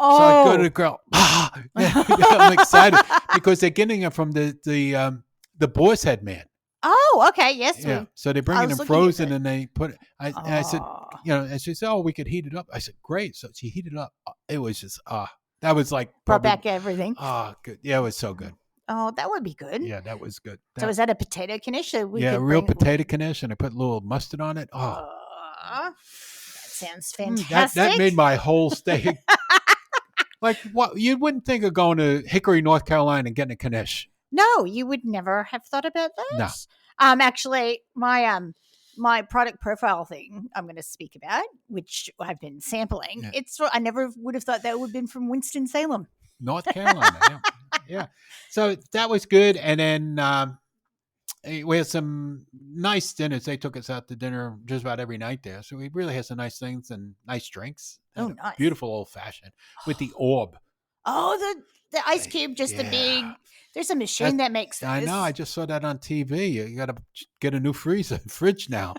Speaker 2: So I go to the girl. I'm excited because they're getting it from the boar's head man.
Speaker 1: Oh, okay. Yes.
Speaker 2: Yeah. So they bring it in frozen and they put it. And I said, and she said, "Oh, we could heat it up." I said, "Great." So she heated it up. It was just that was like
Speaker 1: brought back everything.
Speaker 2: Oh, good. Yeah, it was so good.
Speaker 1: Oh, that would be good.
Speaker 2: Yeah, that was good.
Speaker 1: So is that a potato knish?
Speaker 2: Real potato knish, and I put a little mustard on it. Oh,
Speaker 1: that sounds fantastic.
Speaker 2: That made my whole stay. Like, what? You wouldn't think of going to Hickory, North Carolina, and getting a knish.
Speaker 1: No, you would never have thought about that.
Speaker 2: No.
Speaker 1: Actually, my product profile thing I'm going to speak about, which I've been sampling.
Speaker 2: Yeah.
Speaker 1: I never would have thought that would have been from Winston-Salem,
Speaker 2: North Carolina. Yeah. So that was good, and then we had some nice dinners. They took us out to dinner just about every night there, so we really had some nice things and nice drinks.
Speaker 1: Oh, nice!
Speaker 2: Beautiful old fashioned with the orb.
Speaker 1: Oh, the ice cube, just the big. There's a machine that makes this.
Speaker 2: I know. I just saw that on TV. You got to get a new fridge now.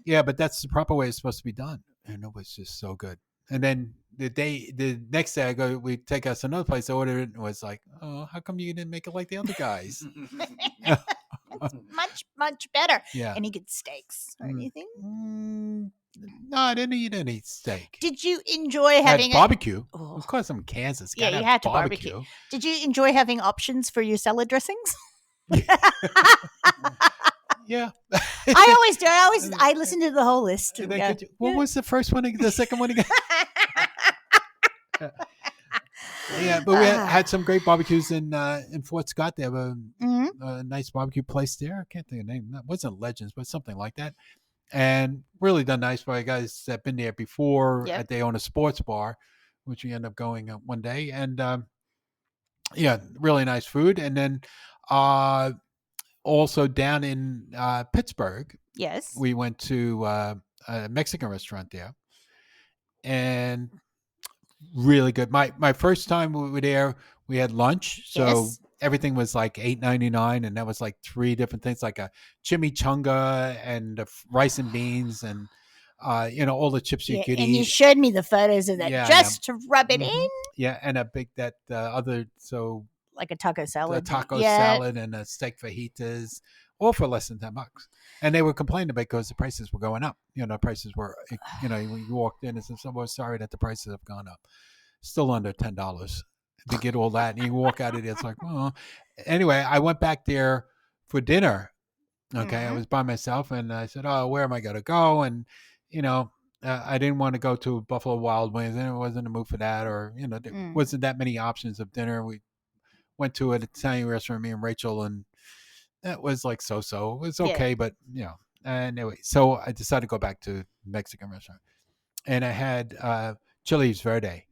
Speaker 2: Yeah, but that's the proper way it's supposed to be done, and it was just so good. And then the next day we take us to another place. I ordered it and was like, "Oh, how come you didn't make it like the other guys?"
Speaker 1: That's much better.
Speaker 2: Yeah.
Speaker 1: Any good steaks or anything?
Speaker 2: No, I didn't eat any steak.
Speaker 1: Did you enjoy having
Speaker 2: barbecue? Of course, I'm in Kansas.
Speaker 1: Yeah, you had to barbecue. Did you enjoy having options for your salad dressings?
Speaker 2: Yeah.
Speaker 1: I always do. I listen to the whole list.
Speaker 2: What was the first one? The second one again? Yeah, but we had some great barbecues in Fort Scott. They have a nice barbecue place there. I can't think of the name. It wasn't Legends, but something like that. And really done nice by guys that have been there before.
Speaker 1: Yep.
Speaker 2: They own a sports bar, which we end up going one day. And really nice food. And then also down in Pittsburgh,
Speaker 1: yes,
Speaker 2: we went to a Mexican restaurant there. And really good. My first time we were there, we had lunch. So everything was like $8.99, and that was like 3 different things, like a chimichanga and rice and beans and all the chips you could eat.
Speaker 1: And you showed me the photos of that just to rub it in.
Speaker 2: Yeah, and a big
Speaker 1: like a taco salad.
Speaker 2: A taco salad and a steak fajitas, all for less than $10. And they were complaining because the prices were going up. Prices were, when you walked in and said, "Someone sorry that the prices have gone up." Still under $10 to get all that. And you walk out of it, it's like, oh. Anyway, I went back there for dinner. Okay. I was by myself and I said, "Oh, where am I going to go?" And, I didn't want to go to Buffalo Wild Wings, and I wasn't in the mood for that, or, there wasn't that many options of dinner. We went to an Italian restaurant, me and Rachel, and that was like so-so. It was okay, but, anyway. So I decided to go back to Mexican restaurant. And I had Chili's Verde.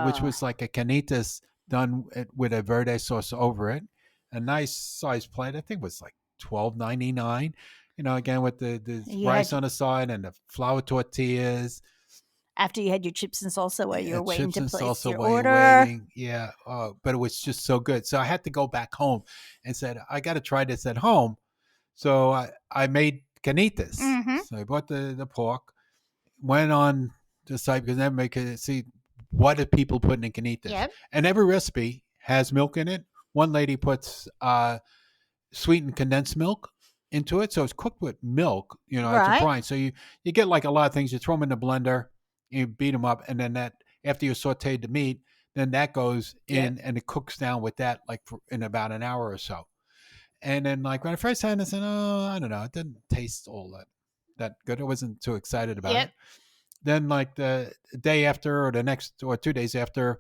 Speaker 2: Which was like a carnitas done with a verde sauce over it. A nice sized plate. I think it was like $12.99. Again with the rice on the side and the flour tortillas.
Speaker 1: After you had your chips and salsa while you were waiting to place your
Speaker 2: order. Yeah. But it was just so good. So I had to go back home and said, I got to try this at home. So I made carnitas.
Speaker 1: Mm-hmm.
Speaker 2: So I bought the pork, went on the site because I never make it see what are people putting in carnitas.
Speaker 1: Yep.
Speaker 2: And every recipe has milk in it. One lady puts sweetened condensed milk into it. So it's cooked with milk, as a
Speaker 1: Right.
Speaker 2: brine. So you get like a lot of things. You throw them in the blender, you beat them up, and then that after you sauteed the meat, then that goes in and it cooks down with that like in about an hour or so. And then like when I first had it, I said, oh, I don't know, it didn't taste all that good. I wasn't too excited about it. Then like the day after or the next or 2 days after,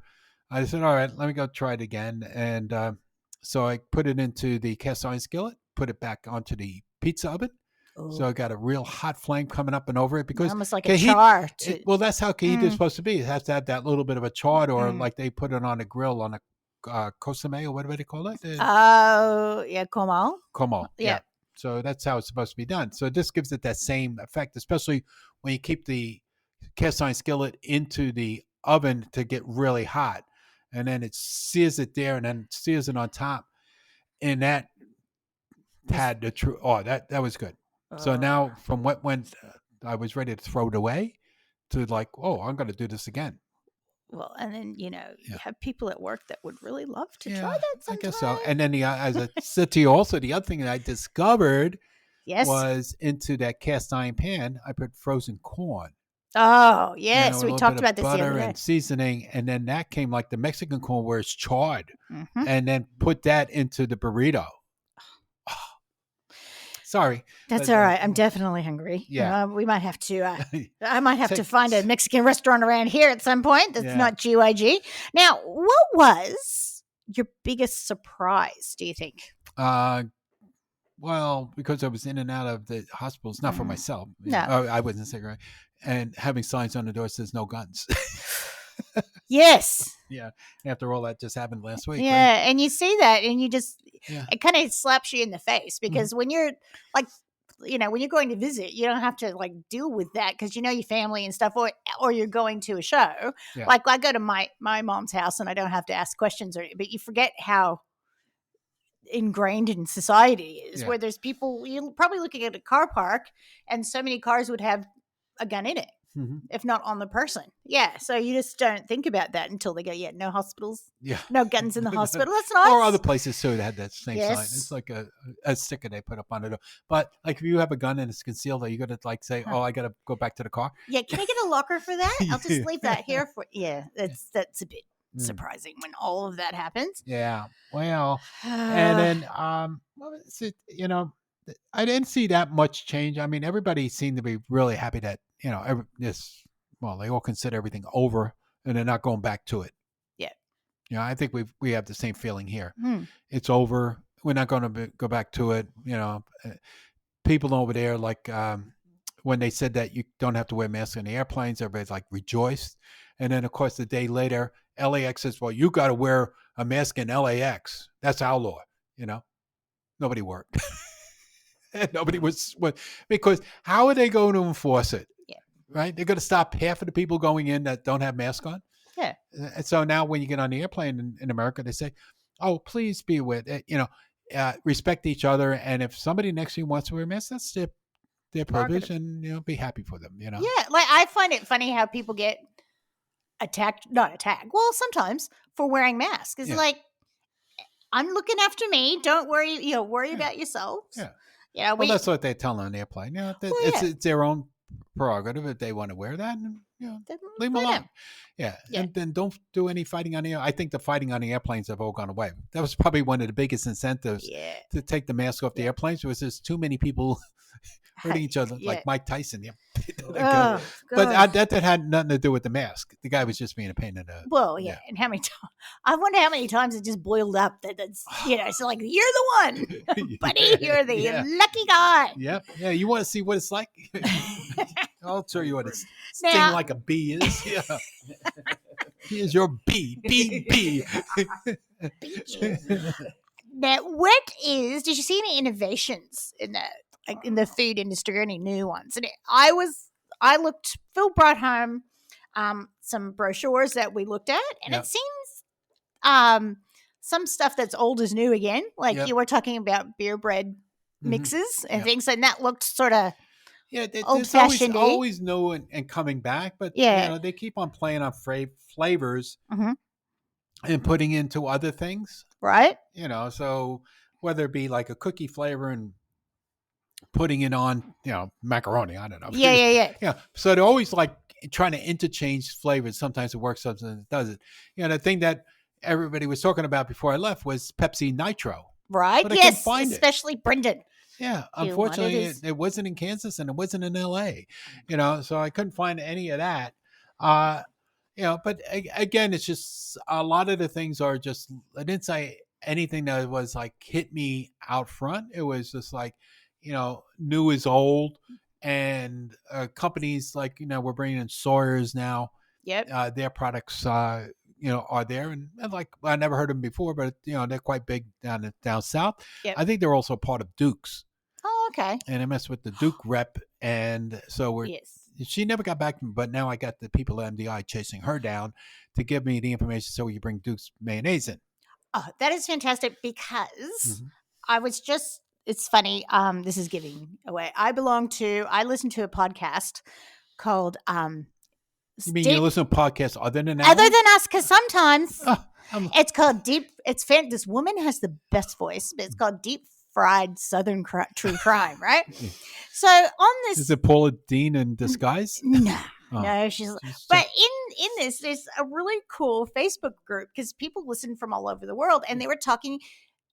Speaker 2: I said, all right, let me go try it again. And so I put it into the cast iron skillet, put it back onto the pizza oven.
Speaker 1: Ooh.
Speaker 2: So I got a real hot flame coming up and over it because
Speaker 1: almost like a char.
Speaker 2: Well, that's how cajita is supposed to be. It has to have that little bit of a char, or like they put it on a grill on a kosame or whatever they call it.
Speaker 1: Oh, yeah, como.
Speaker 2: Yeah. So that's how it's supposed to be done. So this gives it that same effect, especially when you keep the cast iron skillet into the oven to get really hot, and then it sears it there, and then sears it on top, and that had the true. Oh, that was good. So now from when I was ready to throw it away to like, oh, I'm going to do this again.
Speaker 1: Well, and then you have people at work that would really love to try that sometime.
Speaker 2: I guess so. And then as I said to you, also the other thing that I discovered was into that cast iron pan, I put frozen corn.
Speaker 1: Oh yes, we talked about this the other
Speaker 2: butter
Speaker 1: day.
Speaker 2: And seasoning, and then that came like the Mexican corn where it's charred, and then put that into the burrito. Sorry.
Speaker 1: That's all right. I'm definitely hungry.
Speaker 2: Yeah.
Speaker 1: We might have to, I might have to find a Mexican restaurant around here at some point that's not GYG. Now, what was your biggest surprise, do you think?
Speaker 2: Well, because I was in and out of the hospitals, not for myself.
Speaker 1: No.
Speaker 2: I wasn't sick, right? And having signs on the door says no guns.
Speaker 1: Yes.
Speaker 2: Yeah. After all that just happened last week.
Speaker 1: Yeah.
Speaker 2: Right?
Speaker 1: And you see that and you just, it kind of slaps you in the face because when you're like, when you're going to visit, you don't have to like deal with that because your family and stuff, or you're going to a show. Yeah. Like I go to my mom's house and I don't have to ask questions, but you forget how ingrained in society is where there's people, you're probably looking at a car park and so many cars would have a gun in it. If not on the person. Yeah. So you just don't think about that until they go, no hospitals. Yeah. No guns in the hospital. That's nice.
Speaker 2: Or other places too that had that same sign. It's like a sticker they put up on it. But like if you have a gun and it's concealed, are you going to like say, oh, I got to go back to the car?
Speaker 1: Yeah. Can I get a locker for that? I'll just leave that here for, that's a bit surprising when all of that happens.
Speaker 2: Yeah. Well, and then, what was it? I didn't see that much change. I mean, everybody seemed to be really happy that, they all consider everything over and they're not going back to it. Yeah. I think we have the same feeling here. It's over. We're not going to go back to it. People over there, like when they said that you don't have to wear masks on the airplanes, everybody's like rejoiced. And then, of course, the day later, LAX says, well, you got to wear a mask in LAX. That's our law. Nobody worked. Nobody was, because how are they going to enforce it? Right? They're going to stop half of the people going in that don't have masks on.
Speaker 1: Yeah.
Speaker 2: And so now when you get on the airplane in America, they say, oh, please be aware, respect each other. And if somebody next to you wants to wear a mask, that's their privilege, and, be happy for them, Yeah.
Speaker 1: Like I find it funny how people get not attacked. Well, sometimes for wearing masks. It's like, I'm looking after me. Don't worry, worry about yourselves.
Speaker 2: Yeah. Well, that's what they tell on the airplane. It's their own prerogative if they want to wear that, and leave them alone. Yeah. And then don't do any fighting on the air. I think the fighting on the airplanes have all gone away. That was probably one of the biggest incentives to take the mask off the airplanes, was there's too many people hurting each other, like Mike Tyson. Yeah. But that had nothing to do with the mask. The guy was just being a pain in the.
Speaker 1: Well, and how many times? I wonder how many times it just boiled up. That's so like you're the one, buddy. You're the lucky guy.
Speaker 2: Yep. Yeah. You want to see what it's like? I'll show you what it's sting like a bee is. Yeah. Here's your bee. Bee.
Speaker 1: Now, did you see any innovations in that? Like in the food industry, or any new ones? And Phil brought home some brochures that we looked at, and it seems some stuff that's old is new again. Like you were talking about beer bread mixes and things, and that looked sort of old-fashioned.
Speaker 2: Always new and coming back, but they keep on playing on flavors and putting into other things.
Speaker 1: Right.
Speaker 2: So whether it be like a cookie flavor and putting it on, macaroni. I don't know.
Speaker 1: Yeah.
Speaker 2: Yeah. So they're always like trying to interchange flavors. Sometimes it works, sometimes it doesn't. The thing that everybody was talking about before I left was Pepsi Nitro.
Speaker 1: Right.
Speaker 2: But I couldn't
Speaker 1: Yes.
Speaker 2: find it.
Speaker 1: Especially Brendan.
Speaker 2: Yeah.
Speaker 1: He
Speaker 2: Unfortunately,
Speaker 1: wanted his-
Speaker 2: it wasn't in Kansas and it wasn't in LA, so I couldn't find any of that. But again, it's just a lot of the things are just, I didn't say anything that was like hit me out front. It was just like, new is old, and companies like, we're bringing in Sawyer's now.
Speaker 1: Yep.
Speaker 2: Their products, are there, and like I never heard of them before, but they're quite big down south.
Speaker 1: Yep.
Speaker 2: I think they're also part of Duke's.
Speaker 1: Oh, okay.
Speaker 2: And I messed with the Duke rep, and so
Speaker 1: Yes.
Speaker 2: she never got back to me, but now I got the people at MDI chasing her down to give me the information so you bring Duke's mayonnaise in.
Speaker 1: Oh, that is fantastic because
Speaker 2: Mhm.
Speaker 1: I was just, it's funny. This is giving away. I listen to a podcast called
Speaker 2: You mean
Speaker 1: Deep-
Speaker 2: you listen to podcasts other than that?
Speaker 1: Other
Speaker 2: one?
Speaker 1: than us, because sometimes
Speaker 2: I'm-
Speaker 1: it's called Deep. This woman has the best voice, but it's called Deep Fried Southern True Crime, right?
Speaker 2: Yeah.
Speaker 1: So on this,
Speaker 2: Is it Paula Dean in disguise?
Speaker 1: no,
Speaker 2: Oh.
Speaker 1: no, she's. But in this, there's a really cool Facebook group because people listen from all over the world, and they were talking.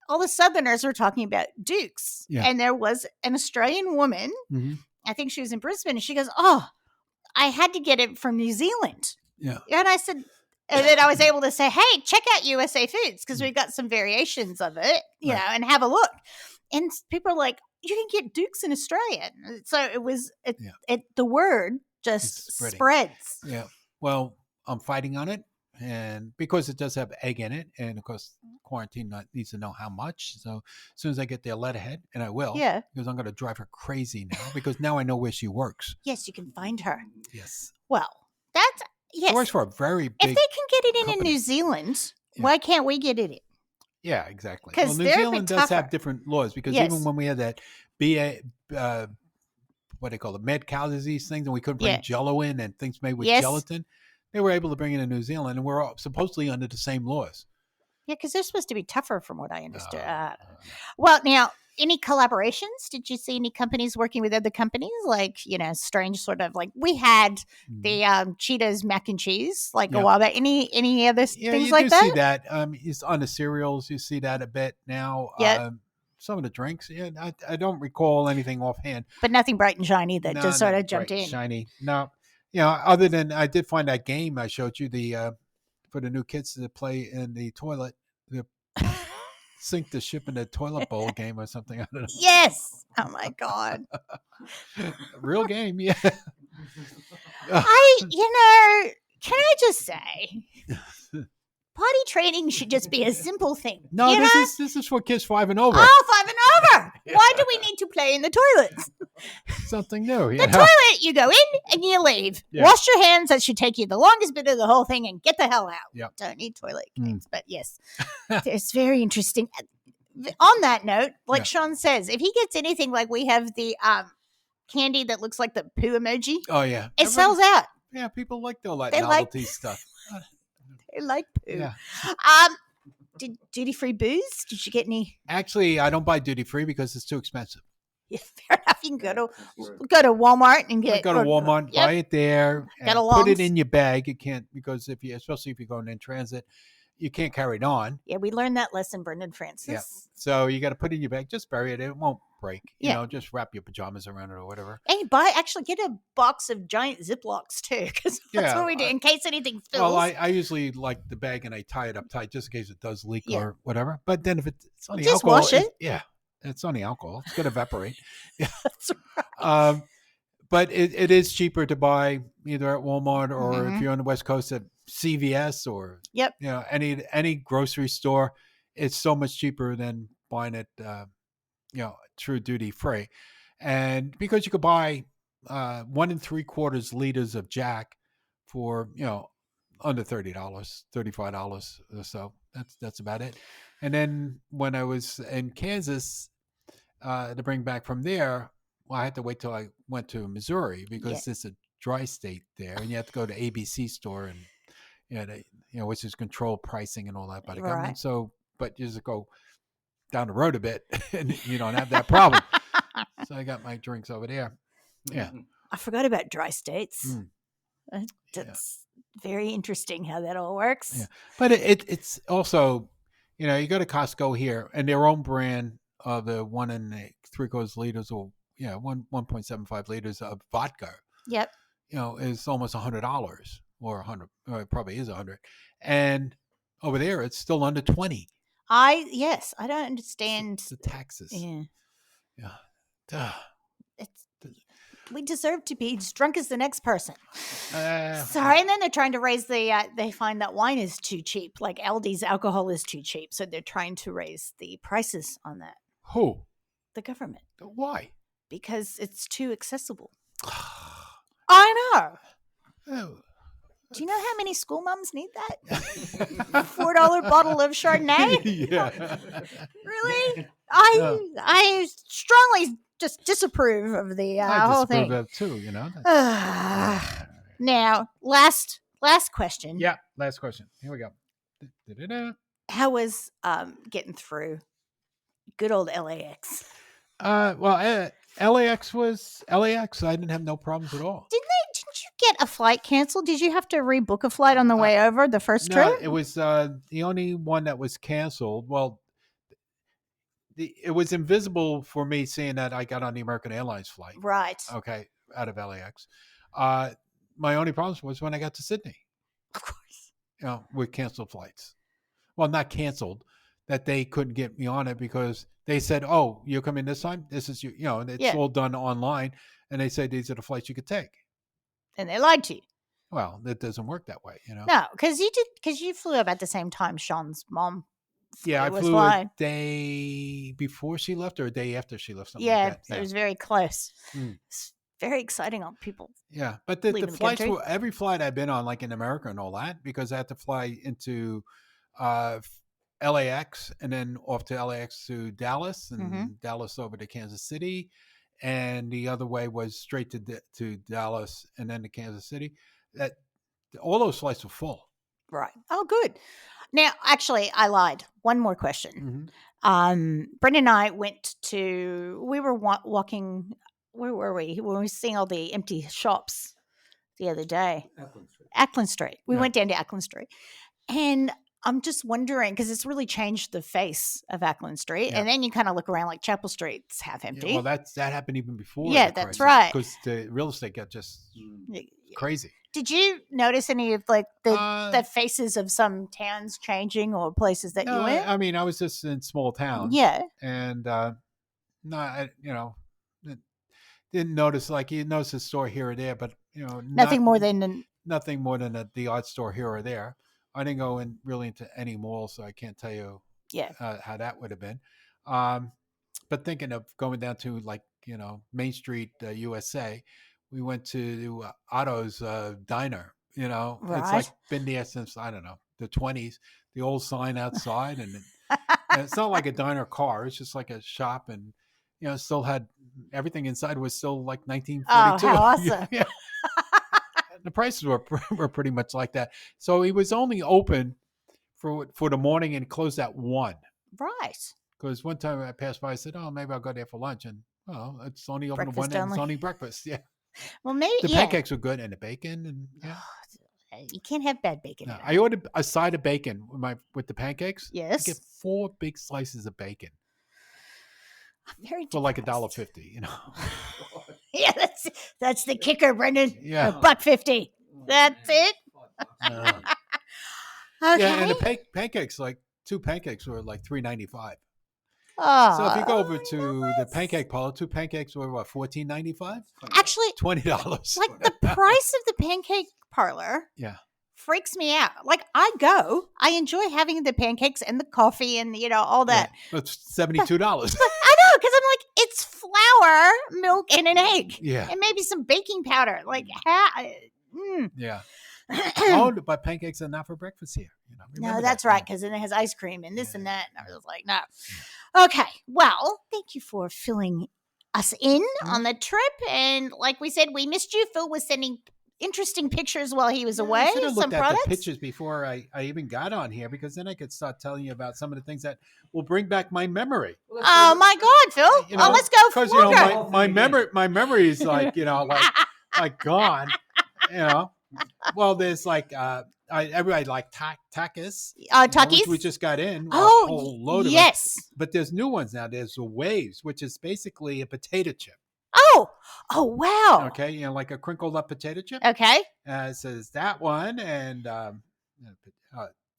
Speaker 1: All the Southerners were talking about Dukes,
Speaker 2: Yeah.
Speaker 1: and there was an Australian woman.
Speaker 2: Mhm.
Speaker 1: I think she was in Brisbane, and she goes, "Oh, I had to get it from New Zealand."
Speaker 2: Yeah.
Speaker 1: And I said, and then I was able to say, "Hey, check out USA Foods because we've got some variations of it, you
Speaker 2: Right.
Speaker 1: know, and have a look." And people are like, "You can get Dukes in Australia." So it was, the word just
Speaker 2: It's spreading.
Speaker 1: spreads.
Speaker 2: Yeah. Well, I'm fighting on it, and because it does have egg in it, and of course, quarantine needs to know how much. So as soon as I get their letterhead, and I will,
Speaker 1: Yeah.
Speaker 2: because I'm going to drive her crazy now, because now I know where she works.
Speaker 1: Yes, you can find her.
Speaker 2: Yes.
Speaker 1: Well, that's yes.
Speaker 2: She works for a very
Speaker 1: If
Speaker 2: big.
Speaker 1: they can get it in
Speaker 2: company.
Speaker 1: New Zealand,
Speaker 2: Yeah.
Speaker 1: why can't we get it in?
Speaker 2: Yeah, exactly.
Speaker 1: 'Cause
Speaker 2: Well, New
Speaker 1: they're a bit
Speaker 2: Zealand does have
Speaker 1: tougher.
Speaker 2: different laws, because
Speaker 1: Yes.
Speaker 2: even when we had that what they call it, mad cow disease things, and we couldn't bring
Speaker 1: Yeah.
Speaker 2: Jello in and things made with
Speaker 1: Yes.
Speaker 2: gelatin, they were able to bring it in New Zealand, and we're all supposedly under the same laws.
Speaker 1: Yeah, because they're supposed to be tougher, from what I understood.
Speaker 2: No.
Speaker 1: Well, now, any collaborations? Did you see any companies working with other companies? Like, strange sort of like we had the Cheetos mac and cheese like
Speaker 2: Yeah.
Speaker 1: a while back. Any other
Speaker 2: Yeah,
Speaker 1: things
Speaker 2: you
Speaker 1: like
Speaker 2: do
Speaker 1: that?
Speaker 2: see that. It's on the cereals, you see that a bit now.
Speaker 1: Yeah.
Speaker 2: Some of the drinks, I don't recall anything offhand.
Speaker 1: But nothing bright and shiny that
Speaker 2: No,
Speaker 1: just sort
Speaker 2: nothing
Speaker 1: of jumped
Speaker 2: bright and
Speaker 1: in.
Speaker 2: shiny. No, other than I did find that game I showed you, the for the new kids to play in the toilet, the sink the ship in the toilet bowl game or something. I don't know.
Speaker 1: Yes. Oh my God.
Speaker 2: Real game, yeah.
Speaker 1: Can I just say, potty training should just be a simple thing.
Speaker 2: No,
Speaker 1: you know?
Speaker 2: this is for kids 5 and over.
Speaker 1: Oh, 5 and over. Why do we need to play in the toilets?
Speaker 2: Something new.
Speaker 1: The toilet, you go in and you leave.
Speaker 2: Yeah.
Speaker 1: Wash your hands. That should take you the longest bit of the whole thing, and get the hell out.
Speaker 2: Yep.
Speaker 1: Don't need toilet cleans. But yes, it's very interesting. On that note, like
Speaker 2: Yeah.
Speaker 1: Sean says, if he gets anything like we have the candy that looks like the poo emoji,
Speaker 2: Oh yeah,
Speaker 1: it sells out.
Speaker 2: Yeah, people like all that
Speaker 1: They like-
Speaker 2: novelty stuff.
Speaker 1: They like poo.
Speaker 2: Yeah.
Speaker 1: Did duty free booze? Did you get any?
Speaker 2: Actually, I don't buy duty free because it's too expensive.
Speaker 1: Yeah, fair enough. You can go to Walmart and get.
Speaker 2: Go to Walmart,
Speaker 1: Yep.
Speaker 2: buy it there, and
Speaker 1: Got a
Speaker 2: put it
Speaker 1: longs.
Speaker 2: in your bag. You can't, because especially if you're going in transit, you can't carry it on.
Speaker 1: Yeah, we learned that lesson, Brendan Francis.
Speaker 2: So you got to put it in your bag. Just bury it. It won't break.
Speaker 1: Yeah.
Speaker 2: Just wrap your pajamas around it or whatever.
Speaker 1: And you actually get a box of giant Ziplocs too, because that's
Speaker 2: Yeah,
Speaker 1: what we do in case anything spills.
Speaker 2: Well, I usually like the bag and I tie it up tight just in case it does leak
Speaker 1: Yeah.
Speaker 2: or whatever. But then if it's only
Speaker 1: Just
Speaker 2: alcohol,
Speaker 1: wash it.
Speaker 2: Yeah, it's only alcohol. It's going to evaporate.
Speaker 1: That's right.
Speaker 2: But it is cheaper to buy either at Walmart or
Speaker 1: Mhm.
Speaker 2: if you're on the West Coast at CVS or
Speaker 1: Yep.
Speaker 2: any grocery store. It's so much cheaper than buying it through duty free, and because you could buy 1 3/4 liters of Jack for under $30, $35 or so. That's about it. And then when I was in Kansas to bring back from there, well, I had to wait till I went to Missouri because it's a dry state there, and you have to go to ABC store and which is controlled pricing and all that by the government.
Speaker 1: Right.
Speaker 2: So, but you just go down the road a bit, and you don't have that problem. So I got my drinks over there. Yeah.
Speaker 1: I forgot about dry states. That's very interesting how that all works.
Speaker 2: Yeah. But it's also, you go to Costco here, and their own brand of the 1 3/4 liters or 1.75 liters of vodka.
Speaker 1: Yep.
Speaker 2: Is almost $100 or 100. Or it probably is 100, and over there it's still under 20.
Speaker 1: I don't understand
Speaker 2: the taxes.
Speaker 1: Yeah.
Speaker 2: Duh.
Speaker 1: We deserve to be as drunk as the next person. Sorry, and then they're trying to raise they find that wine is too cheap. Like Aldi's alcohol is too cheap. So they're trying to raise the prices on that.
Speaker 2: Who?
Speaker 1: The government.
Speaker 2: Why?
Speaker 1: Because it's too accessible. I know.
Speaker 2: Oh.
Speaker 1: Do you know how many school mums need that? $4 bottle of Chardonnay?
Speaker 2: Yeah.
Speaker 1: Really? I strongly just disapprove of the whole thing.
Speaker 2: I disapprove of it too,
Speaker 1: Now, last question.
Speaker 2: Yeah, last question. Here we go. Da-da-da.
Speaker 1: How was getting through good old LAX?
Speaker 2: LAX was LAX. I didn't have no problems at all.
Speaker 1: Didn't you get a flight canceled? Did you have to rebook a flight on the way over the first trip?
Speaker 2: No, it was the only one that was canceled. Well, it was invisible for me seeing that I got on the American Airlines flight.
Speaker 1: Right.
Speaker 2: Okay, out of LAX. My only problem was when I got to Sydney.
Speaker 1: Of course.
Speaker 2: With canceled flights. Well, not canceled, that they couldn't get me on it because they said, "Oh, you're coming this time. This is it's all done online," and they said these are the flights you could take.
Speaker 1: And they lied to you.
Speaker 2: Well, that doesn't work that way,
Speaker 1: No, because you flew up at the same time Sean's mom.
Speaker 2: Yeah, I flew a day before she left or a day after she left. Something like that. Yeah,
Speaker 1: it was very close. It's very exciting on people.
Speaker 2: Yeah, but the flights were every flight I've been on, like in America and all that, because I had to fly into LAX and then off to LAX to Dallas and Dallas over to Kansas City. And the other way was straight to Dallas and then to Kansas City. That all those flights were full.
Speaker 1: Right. Oh, good. Now, actually, I lied. One more question. Brenda and I we were walking. Where were we? When we were seeing all the empty shops the other day. Ackland Street. We went down to Ackland Street, and I'm just wondering because it's really changed the face of Ackland Street, and then you kind of look around like Chapel Street's half empty.
Speaker 2: Yeah, well, that happened even before.
Speaker 1: Yeah, that's right.
Speaker 2: Because the real estate got just crazy.
Speaker 1: Did you notice any of like the faces of some towns changing or places that you went?
Speaker 2: I mean, I was just in small towns.
Speaker 1: Yeah,
Speaker 2: and didn't notice like you notice a store here or there, but
Speaker 1: nothing more than
Speaker 2: the odd store here or there. I didn't go really into any malls, so I can't tell you how that would have been. But thinking of going down to like Main Street, USA, we went to Otto's Diner.
Speaker 1: Right.
Speaker 2: It's like been there since I don't know the 1920s. The old sign outside, and it's not like a diner car. It's just like a shop, and still had everything inside was still like 1942.
Speaker 1: Oh, how awesome!
Speaker 2: Yeah. The prices were pretty much like that. So he was only open for the morning and closed at 1.
Speaker 1: Right.
Speaker 2: Because one time I passed by, I said, "Oh, maybe I'll go there for lunch," and it's only open at 1
Speaker 1: Breakfast
Speaker 2: and
Speaker 1: only.
Speaker 2: it's only breakfast. Yeah.
Speaker 1: Well, maybe
Speaker 2: the pancakes were good and the bacon and
Speaker 1: you can't have bad bacon.
Speaker 2: No, I ordered a side of bacon with the pancakes.
Speaker 1: Yes.
Speaker 2: I get 4 big slices of bacon.
Speaker 1: I'm very
Speaker 2: for like $1.50.
Speaker 1: Yeah, that's the kicker, Brendan.
Speaker 2: Yeah.
Speaker 1: $1.50. That's it. Okay.
Speaker 2: Yeah, and the pancakes, like 2 pancakes were like $3.95.
Speaker 1: Oh,
Speaker 2: so if you go over to the pancake parlor, 2 pancakes were what, $14.95?
Speaker 1: Actually,
Speaker 2: $20.
Speaker 1: Like the price of the pancake parlor.
Speaker 2: Yeah.
Speaker 1: Freaks me out. Like I enjoy having the pancakes and the coffee and all that.
Speaker 2: Yeah. It's $72.
Speaker 1: I know, because I'm like, it's flour, milk, and an egg.
Speaker 2: Yeah.
Speaker 1: And maybe some baking powder. Like how?
Speaker 2: Yeah. But pancakes are not for breakfast here.
Speaker 1: No, that's right, because then it has ice cream and this and that. And I was like, no. Okay. Well, thank you for filling us in on the trip. And like we said, we missed you. Phil was sending interesting pictures while he was
Speaker 2: Yeah,
Speaker 1: away.
Speaker 2: I should have
Speaker 1: Some
Speaker 2: looked at
Speaker 1: products.
Speaker 2: the pictures before I even got on here, because then I could start telling you about some of the things that will bring back my memory.
Speaker 4: Well,
Speaker 1: Oh my God, Phil!
Speaker 2: You know,
Speaker 1: Let's go
Speaker 2: because
Speaker 1: longer.
Speaker 2: my memory is like like gone. You know, well, there's like everybody like tacos, which we
Speaker 1: Takis.
Speaker 2: just got in a
Speaker 1: Oh,
Speaker 2: whole load of them.
Speaker 1: yes.
Speaker 2: But there's new ones now. There's the waves, which is basically a potato chip.
Speaker 1: Oh, wow.
Speaker 2: Okay, like a crinkled up potato chip.
Speaker 1: Okay.
Speaker 2: So there's that one, and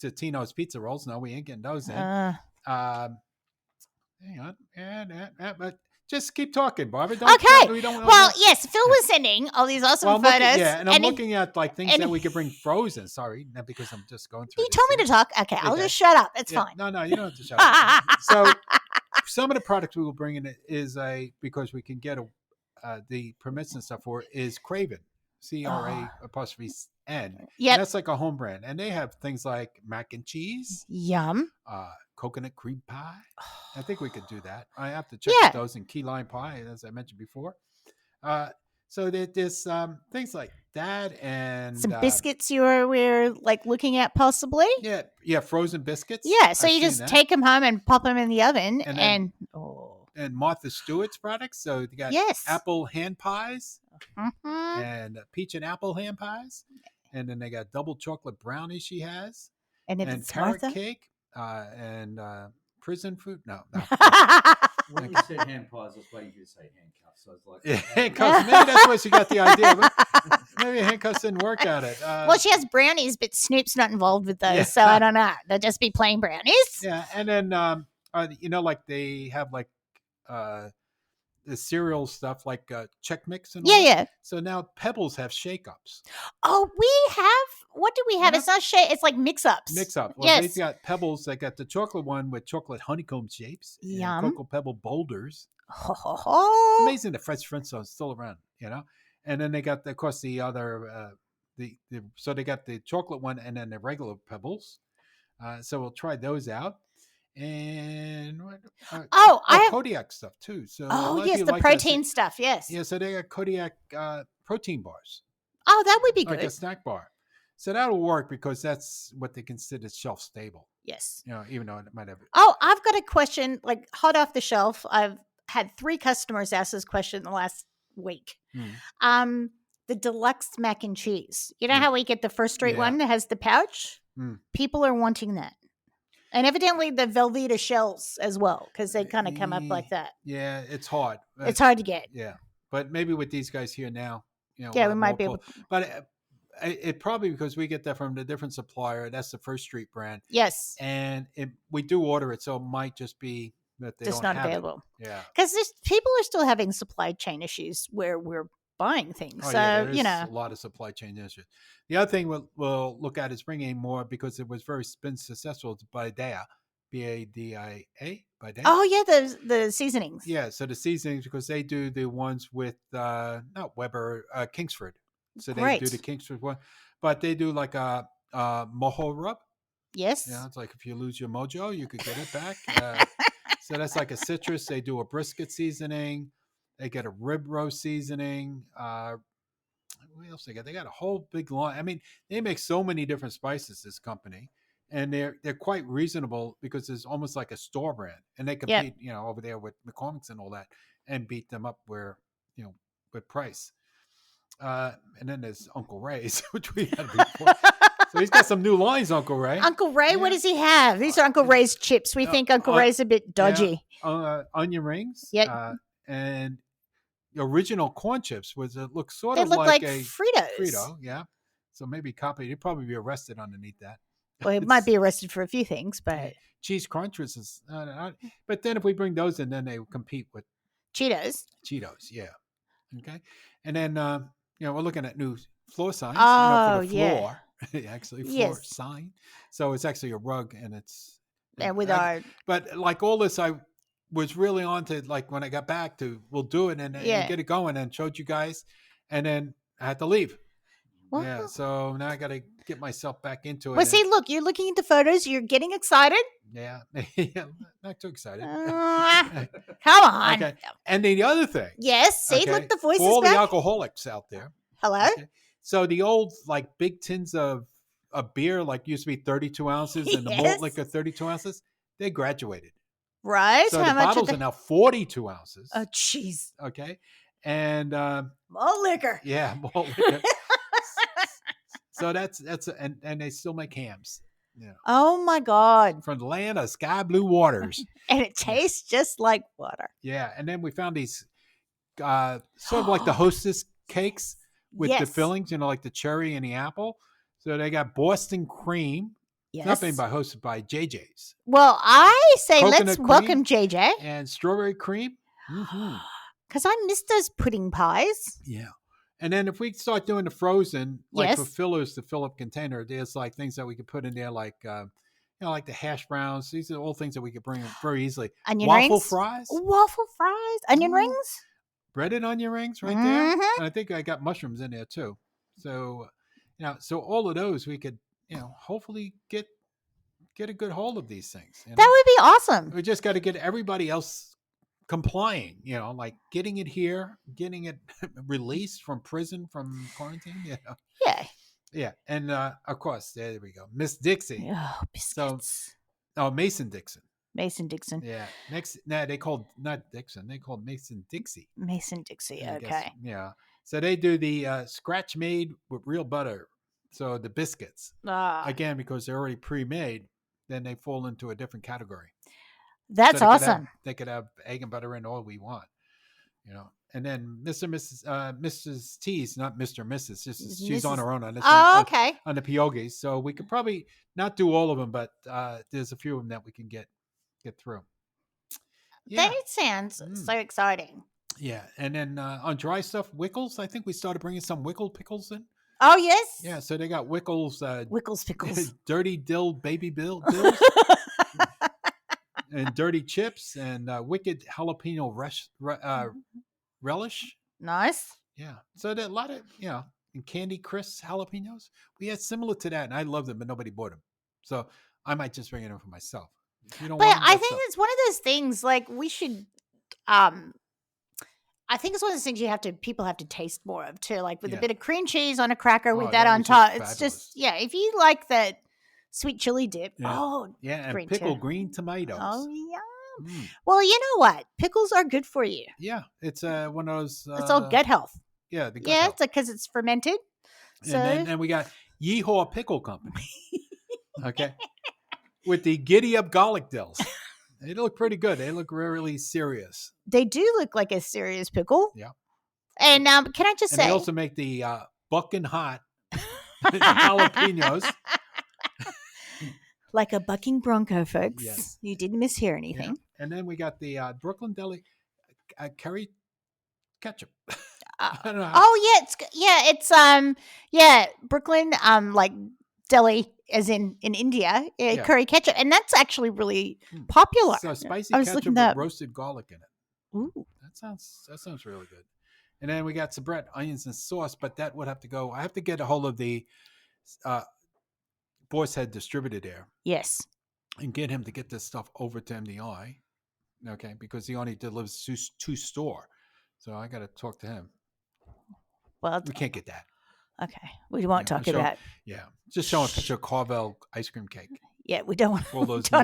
Speaker 2: Totino's pizza rolls. No, we ain't getting those in. Hang on, but just keep talking, Barbara.
Speaker 1: Okay.
Speaker 2: We don't
Speaker 1: Well, yes, Phil was sending all these awesome photos.
Speaker 2: And I'm looking at like things that we could bring frozen. Sorry, not because I'm just going through.
Speaker 1: You told me to talk. Okay, I'll just shut up. It's fine.
Speaker 2: No, you don't have to shut up. So some of the products we will bring in is because we can get the permits and stuff for it, is Craven, CRA'N.
Speaker 1: Yeah,
Speaker 2: that's like a home brand, and they have things like mac and cheese,
Speaker 1: yum,
Speaker 2: coconut cream pie. I think we could do that. I have to check with those in key lime pie, as I mentioned before. So there's things like that, and
Speaker 1: some biscuits we're like looking at possibly.
Speaker 2: Yeah, frozen biscuits.
Speaker 1: Yeah, so you just take them home and pop them in the oven, and
Speaker 2: Martha Stewart's products. So you got apple hand pies, and peach and apple hand pies, and then they got double chocolate brownies she has,
Speaker 1: and
Speaker 2: carrot cake, and prison food. No.
Speaker 4: When you said hand pies, I was waiting for you to say handcuffs. So I was like,
Speaker 2: handcuffs. Maybe that's where she got the idea. But maybe handcuffs didn't work at it.
Speaker 1: Well, she has brownies, but Snoop's not involved with those, so I don't know. They'll just be plain brownies.
Speaker 2: Yeah, and then like they have like the cereal stuff like Chex Mix and all that. So now Pebbles have shake-ups.
Speaker 1: Oh, we have. What do we have? It's not shake. It's like mix-ups.
Speaker 2: Mix-up. Well, they've got Pebbles. They got the chocolate one with chocolate honeycomb shapes.
Speaker 1: Yum.
Speaker 2: And Cocoa Pebble boulders.
Speaker 1: It's
Speaker 2: amazing the Fresh Flintstones still around, And then they got, of course, the other so they got the chocolate one and then the regular Pebbles. So we'll try those out. And Kodiak stuff too. So
Speaker 1: yes, the protein stuff. Yes.
Speaker 2: Yeah, so they got Kodiak protein bars.
Speaker 1: Oh, that would be good.
Speaker 2: Like a snack bar. So that'll work because that's what they consider shelf stable.
Speaker 1: Yes.
Speaker 2: Even though it might have.
Speaker 1: Oh, I've got a question, like hot off the shelf. I've had 3 customers ask this question in the last week. The deluxe mac and cheese. You know how we get the first straight one that has the pouch? People are wanting that. And evidently the Velveeta shells as well, because they kind of come up like that.
Speaker 2: Yeah, it's hard.
Speaker 1: It's hard to get.
Speaker 2: Yeah, but maybe with these guys here now,
Speaker 1: we might be able to.
Speaker 2: But it probably because we get that from a different supplier. That's the First Street brand.
Speaker 1: Yes.
Speaker 2: And we do order it, so it might just be that they
Speaker 1: just
Speaker 2: don't
Speaker 1: not
Speaker 2: have
Speaker 1: available.
Speaker 2: It. Yeah.
Speaker 1: Because people are still having supply chain issues where we're buying things. So,
Speaker 2: a lot of supply chain issues. The other thing we'll look at is bringing more because it was been successful. It's Gdayall, Badia, Gdayall.
Speaker 1: Oh yeah, the seasonings.
Speaker 2: Yeah, so the seasonings because they do the ones with not Weber, Kingsford. So they do the Kingsford one, but they do like a mojo rub.
Speaker 1: Yes.
Speaker 2: Yeah, it's like if you lose your mojo, you could get it back. So that's like a citrus. They do a brisket seasoning. They get a rib roast seasoning. What else they got? They got a whole big line. I mean, they make so many different spices, this company, and they're quite reasonable because it's almost like a store brand, and they compete, over there with McCormick's and all that, and beat them up with price. And then there's Uncle Ray's, which we had before. So he's got some new lines, Uncle Ray.
Speaker 1: Uncle Ray, what does he have? These are Uncle Ray's chips. We think Uncle Ray's a bit dodgy.
Speaker 2: Onion rings.
Speaker 1: Yep.
Speaker 2: And the original corn chips look sort
Speaker 1: they
Speaker 2: of
Speaker 1: look
Speaker 2: like
Speaker 1: a
Speaker 2: Frito, yeah. So maybe copy. You'd probably be arrested underneath that.
Speaker 1: Well, it might be arrested for a few things, but
Speaker 2: cheese crunchers is. But then if we bring those in, then they compete with
Speaker 1: Cheetos.
Speaker 2: Yeah. Okay. And then we're looking at new floor signs.
Speaker 1: Oh,
Speaker 2: for the floor. Actually, floor sign. So it's actually a rug, and it's.
Speaker 1: And
Speaker 2: but like all this, I was really on to like when I got back to we'll do it and get it going and showed you guys, and then I had to leave. Well, yeah, so now I got to get myself back into it.
Speaker 1: Well, see, look, you're looking at the photos, you're getting excited.
Speaker 2: Yeah, not too excited.
Speaker 1: Come on.
Speaker 2: Okay, and then the other thing.
Speaker 1: Yes, see, look, the voice
Speaker 2: for
Speaker 1: is
Speaker 2: all
Speaker 1: back.
Speaker 2: the alcoholics out there.
Speaker 1: Hello. Okay.
Speaker 2: So the old like big tins of a beer like used to be 32 ounces and the malt
Speaker 1: Yes.
Speaker 2: liquor 32 ounces, they graduated.
Speaker 1: Right?
Speaker 2: So
Speaker 1: How
Speaker 2: the
Speaker 1: much
Speaker 2: bottles are now 42 ounces.
Speaker 1: Oh, jeez.
Speaker 2: Okay. And
Speaker 1: Malt liquor.
Speaker 2: yeah, malt liquor. So that's and they still make hams. Yeah.
Speaker 1: Oh my God.
Speaker 2: From the land of sky blue waters.
Speaker 1: And it tastes just like water.
Speaker 2: Yeah. And then we found these sort of like the Hostess cakes with the
Speaker 1: Yes.
Speaker 2: fillings, like the cherry and the apple. So they got Boston cream.
Speaker 1: Yes.
Speaker 2: Not made by Hostess, by JJ's.
Speaker 1: Well, I say
Speaker 2: Coconut
Speaker 1: let's
Speaker 2: cream.
Speaker 1: welcome JJ.
Speaker 2: And strawberry cream. Mm-hmm.
Speaker 1: Because I miss those pudding pies.
Speaker 2: Yeah. And then if we start doing the frozen, like for
Speaker 1: Yes.
Speaker 2: fillers, the fill-up container, there's like things that we could put in there, like like the hash browns. These are all things that we could bring in very easily.
Speaker 1: Onion
Speaker 2: Waffle
Speaker 1: rings.
Speaker 2: fries,
Speaker 1: Waffle fries. Onion
Speaker 2: Mm.
Speaker 1: rings.
Speaker 2: breaded onion rings, right there.
Speaker 1: Mhm.
Speaker 2: And I think I got mushrooms in there too. So, so all of those we could, hopefully get a good hold of these things.
Speaker 1: That would be awesome.
Speaker 2: We just got to get everybody else complying, like getting it here, getting it released from prison, from quarantine,
Speaker 1: Yeah.
Speaker 2: Yeah. And of course, there we go. Miss Dixie.
Speaker 1: Oh, biscuits.
Speaker 2: Mason Dixon.
Speaker 1: Mason Dixon.
Speaker 2: Yeah. They called not Dixon, they called Mason Dixie.
Speaker 1: Mason Dixie.
Speaker 2: I
Speaker 1: Okay.
Speaker 2: guess, yeah. So they do the scratch made with real butter. So the biscuits, again, because they're already pre-made, then they fall into a different category.
Speaker 1: That's
Speaker 2: So
Speaker 1: awesome.
Speaker 2: they could have egg and butter in all we want, And then Mrs. T's, not Mr. and Mrs. She's on her own on this one.
Speaker 1: Okay.
Speaker 2: On the pierogies. So we could probably not do all of them, but there's a few of them that we can get through. Yeah.
Speaker 1: That sounds so exciting.
Speaker 2: Yeah. And then on dry stuff, Wickles, I think we started bringing some Wickle pickles in.
Speaker 1: Oh, yes.
Speaker 2: Yeah. So they got Wickles.
Speaker 1: Wickles pickles.
Speaker 2: Dirty dill baby bills. And dirty chips and wicked jalapeno relish.
Speaker 1: Nice.
Speaker 2: Yeah. So that a lot of, and Candy Crisp jalapenos. We had similar to that, and I loved them, but nobody bought them. So I might just bring it in for myself. If you don't
Speaker 1: But
Speaker 2: want them,
Speaker 1: I
Speaker 2: that's
Speaker 1: think
Speaker 2: up.
Speaker 1: it's one of those things, like we should, I think it's one of those things people have to taste more of too, like with a bit of cream cheese on a cracker with that on
Speaker 2: was
Speaker 1: top.
Speaker 2: just
Speaker 1: It's just, if you like that sweet chili dip.
Speaker 2: Yeah.
Speaker 1: Oh,
Speaker 2: Yeah, and
Speaker 1: green
Speaker 2: pickled
Speaker 1: too.
Speaker 2: green tomatoes.
Speaker 1: Oh, yeah.
Speaker 2: Mm.
Speaker 1: Well, you know what? Pickles are good for you.
Speaker 2: Yeah, it's one of those.
Speaker 1: It's all gut health.
Speaker 2: Yeah, the gut
Speaker 1: Yeah,
Speaker 2: health.
Speaker 1: it's because it's fermented. So
Speaker 2: And then we got Yeehaw Pickle Company. Okay. With the Giddy Up garlic dills. They look pretty good. They look really serious.
Speaker 1: they do look like a serious pickle.
Speaker 2: Yeah.
Speaker 1: And can I just
Speaker 2: And
Speaker 1: say,
Speaker 2: they also make the Buckin' Hot jalapenos.
Speaker 1: like a bucking bronco, folks.
Speaker 2: Yes.
Speaker 1: You didn't mishear anything.
Speaker 2: Yeah. And then we got the Brooklyn Deli curry ketchup. I don't know.
Speaker 1: Oh it's Brooklyn like deli as in India, curry ketchup, and that's actually really popular.
Speaker 2: So spicy
Speaker 1: I was
Speaker 2: ketchup
Speaker 1: looking
Speaker 2: with
Speaker 1: that up.
Speaker 2: roasted garlic in it.
Speaker 1: Ooh.
Speaker 2: That sounds really good. And then we got soubrette, onions, and sauce, but that would have to go. I have to get a hold of the Boar's Head distributor there.
Speaker 1: Yes.
Speaker 2: And get him to get this stuff over to MDI. Okay, because he only delivers to store. So I got to talk to him.
Speaker 1: Well,
Speaker 2: we can't get that.
Speaker 1: Okay. We won't talk about.
Speaker 2: Yeah. Just show a picture of Carvel ice cream cake.
Speaker 1: Yeah, we don't want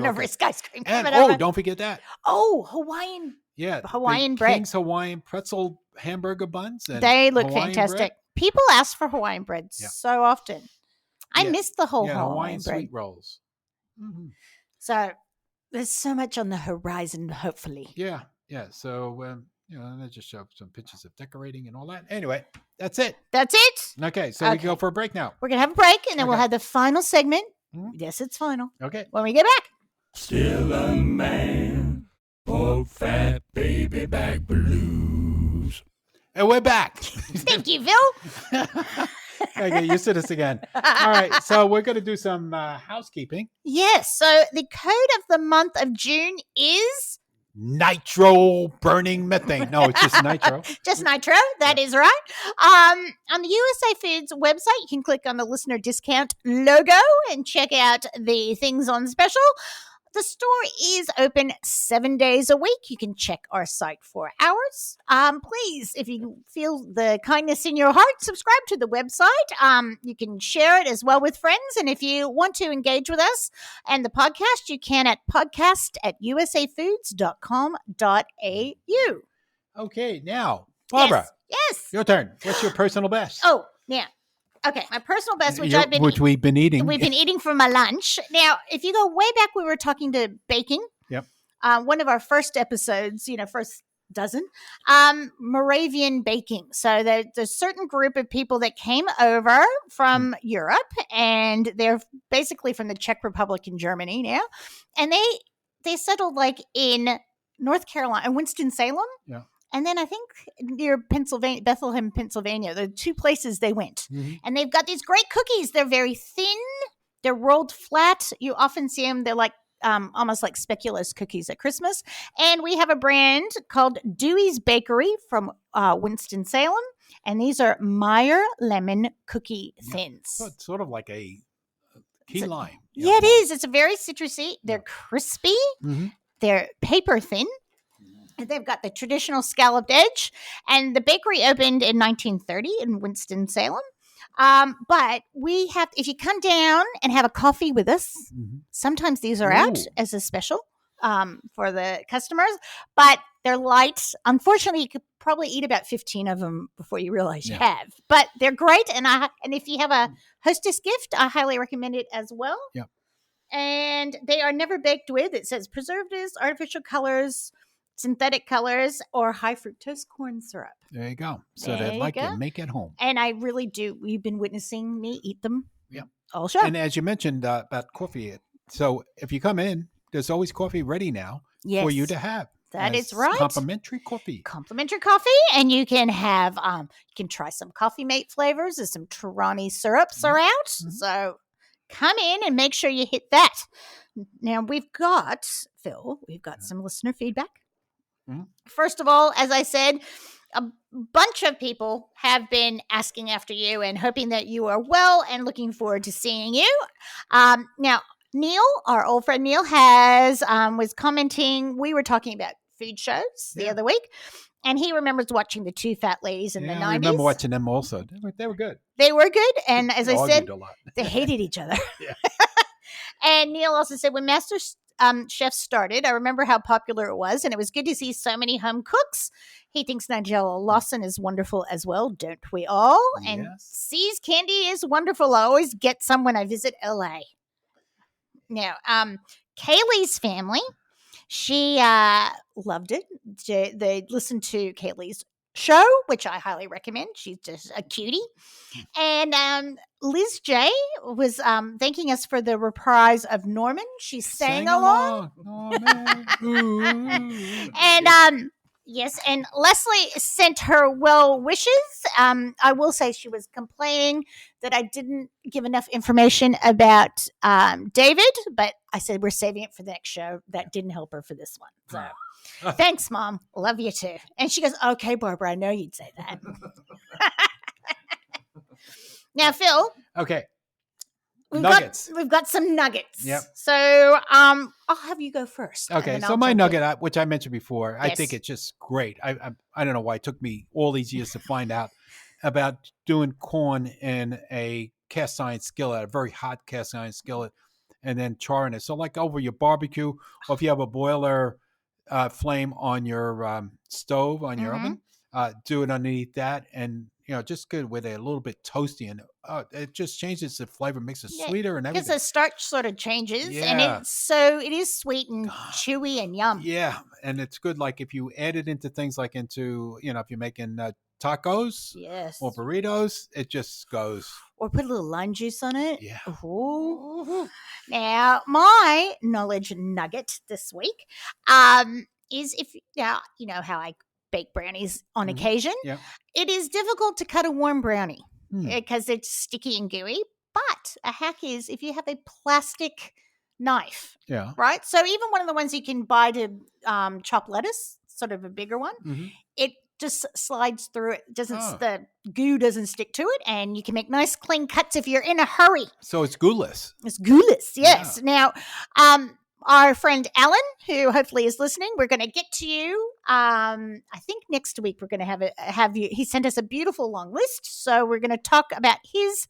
Speaker 1: to risk ice cream.
Speaker 2: And don't forget that.
Speaker 1: Oh, Hawaiian.
Speaker 2: Yeah.
Speaker 1: Hawaiian bread.
Speaker 2: King's Hawaiian pretzel hamburger buns. And
Speaker 1: they look
Speaker 2: Hawaiian
Speaker 1: fantastic.
Speaker 2: Bread.
Speaker 1: People ask for Hawaiian bread so often. I miss the whole Hawaiian bread.
Speaker 2: Sweet rolls. Mm-hmm.
Speaker 1: So there's so much on the horizon, hopefully.
Speaker 2: Yeah. Yeah. So, and I just show some pictures of decorating and all that. Anyway, that's it.
Speaker 1: That's it.
Speaker 2: Okay. So we can go for a break now.
Speaker 1: We're going to have a break and then we'll have the final segment.
Speaker 2: Mm-hmm.
Speaker 1: Yes, it's final.
Speaker 2: Okay.
Speaker 1: When we get back.
Speaker 3: Still a man, old fat baby back blues.
Speaker 2: And we're back.
Speaker 1: Thank you, Phil.
Speaker 2: Okay, you see this again. All right, so we're going to do some housekeeping.
Speaker 1: Yes, so the code of the month of June is...
Speaker 2: Nitro burning methane. No, it's just nitro.
Speaker 1: Just nitro, that is right. On the USA Foods website, you can click on the listener discount logo and check out the things on special. The store is open 7 days a week. You can check our site for hours. Please, if you feel the kindness in your heart, subscribe to the website. You can share it as well with friends. And if you want to engage with us and the podcast, you can at podcast@usafoods.com.au.
Speaker 2: Okay, now, Barbara,
Speaker 1: Yes.
Speaker 2: your turn. What's your personal best?
Speaker 1: Oh, yeah. Okay, my personal best, which
Speaker 2: we've been eating.
Speaker 1: We've been eating for my lunch. Now, if you go way back, we were talking to baking.
Speaker 2: Yep.
Speaker 1: One of our first episodes, first dozen, Moravian baking. So there's a certain group of people that came over from Europe, and they're basically from the Czech Republic and Germany now, and they settled like in North Carolina, Winston-Salem.
Speaker 2: Yeah.
Speaker 1: And then I think near Pennsylvania, Bethlehem, Pennsylvania, the two places they went.
Speaker 2: Mm-hmm.
Speaker 1: And they've got these great cookies. They're very thin. They're rolled flat. You often see them. They're like almost like speculoos cookies at Christmas. And we have a brand called Dewey's Bakery from Winston-Salem. And these are Meyer lemon cookie thins.
Speaker 2: So it's sort of like a key lime.
Speaker 1: Yeah, it is. It's a very citrusy. They're crispy.
Speaker 2: Mm-hmm.
Speaker 1: They're paper thin. They've got the traditional scalloped edge, and the bakery opened in 1930 in Winston-Salem. But we have, if you come down and have a coffee with us, sometimes these are out as a special for the customers, but they're light. Unfortunately, you could probably eat about 15 of them before you realize you have, but they're great. And if you have a hostess gift, I highly recommend it as well.
Speaker 2: Yeah.
Speaker 1: And they are never baked with, it says preservatives, artificial colors, synthetic colors, or high fructose corn syrup.
Speaker 2: There you go. So they'd like to make at home.
Speaker 1: And I really do. You've been witnessing me eat them.
Speaker 2: Yeah.
Speaker 1: All show.
Speaker 2: And as you mentioned about coffee, so if you come in, there's always coffee ready now for you to have.
Speaker 1: That is right.
Speaker 2: Complimentary coffee.
Speaker 1: Complimentary coffee. And you can have, you can try some Coffee Mate flavors. There's some Torani syrups are out. So come in and make sure you hit that. Now we've got some listener feedback. First of all, as I said, a bunch of people have been asking after you and hoping that you are well and looking forward to seeing you. Now, Neil, our old friend Neil, was commenting. We were talking about food shows the other week, and he remembers watching the Two Fat Ladies in the 90s.
Speaker 2: I remember watching them also. They were good.
Speaker 1: They were good, and as I said,
Speaker 2: a lot.
Speaker 1: they hated each other. And Neil also said, when Master Chef started, I remember how popular it was, and it was good to see so many home cooks. He thinks Nigella Lawson is wonderful as well, don't we all? And C's Candy is wonderful. I always get some when I visit LA. Now, Kaylee's family, she loved it. They listened to Kaylee's show, which I highly recommend. She's just a cutie. And Liz J was thanking us for the reprise of Norman. She sang along. And yes, and Leslie sent her well wishes. I will say she was complaining that I didn't give enough information about David, but I said we're saving it for the next show. That didn't help her for this one. So thanks, Mom. Love you too. And she goes, okay, Barbara, I know you'd say that. Now, Phil.
Speaker 2: Okay.
Speaker 1: We've
Speaker 2: Nuggets.
Speaker 1: We've got some nuggets.
Speaker 2: Yep.
Speaker 1: So I'll have you go first.
Speaker 2: Okay. So my nugget, which I mentioned before, I think it's just great. I don't know why it took me all these years to find out about doing corn in a cast iron skillet, a very hot cast iron skillet, and then charring it. So like over your barbecue, or if you have a boiler flame on your stove, on your oven, do it underneath that, and just good with it, a little bit toasty, and it just changes the flavor, makes it sweeter and everything.
Speaker 1: Because the starch sort of changes, and it is sweet and chewy and yum. Yeah,
Speaker 2: and it's good. Like if you add it into things like if you're making tacos, or burritos, it just goes.
Speaker 1: Or put a little lime juice on it.
Speaker 2: Yeah.
Speaker 1: Ooh. Now, my knowledge nugget this week is you know how I bake brownies on occasion.
Speaker 2: Yeah.
Speaker 1: It is difficult to cut a warm brownie because it's sticky and gooey. But a hack is if you have a plastic knife.
Speaker 2: Yeah.
Speaker 1: Right? So even one of the ones you can buy to chop lettuce, sort of a bigger one, it just slides through it. The goo doesn't stick to it, and you can make nice clean cuts if you're in a hurry.
Speaker 2: So it's goo-less.
Speaker 1: It's goo-less, yes. Yeah. Now, our friend Alan, who hopefully is listening, we're going to get to you. I think next week we're going to have you. He sent us a beautiful long list, so we're going to talk about his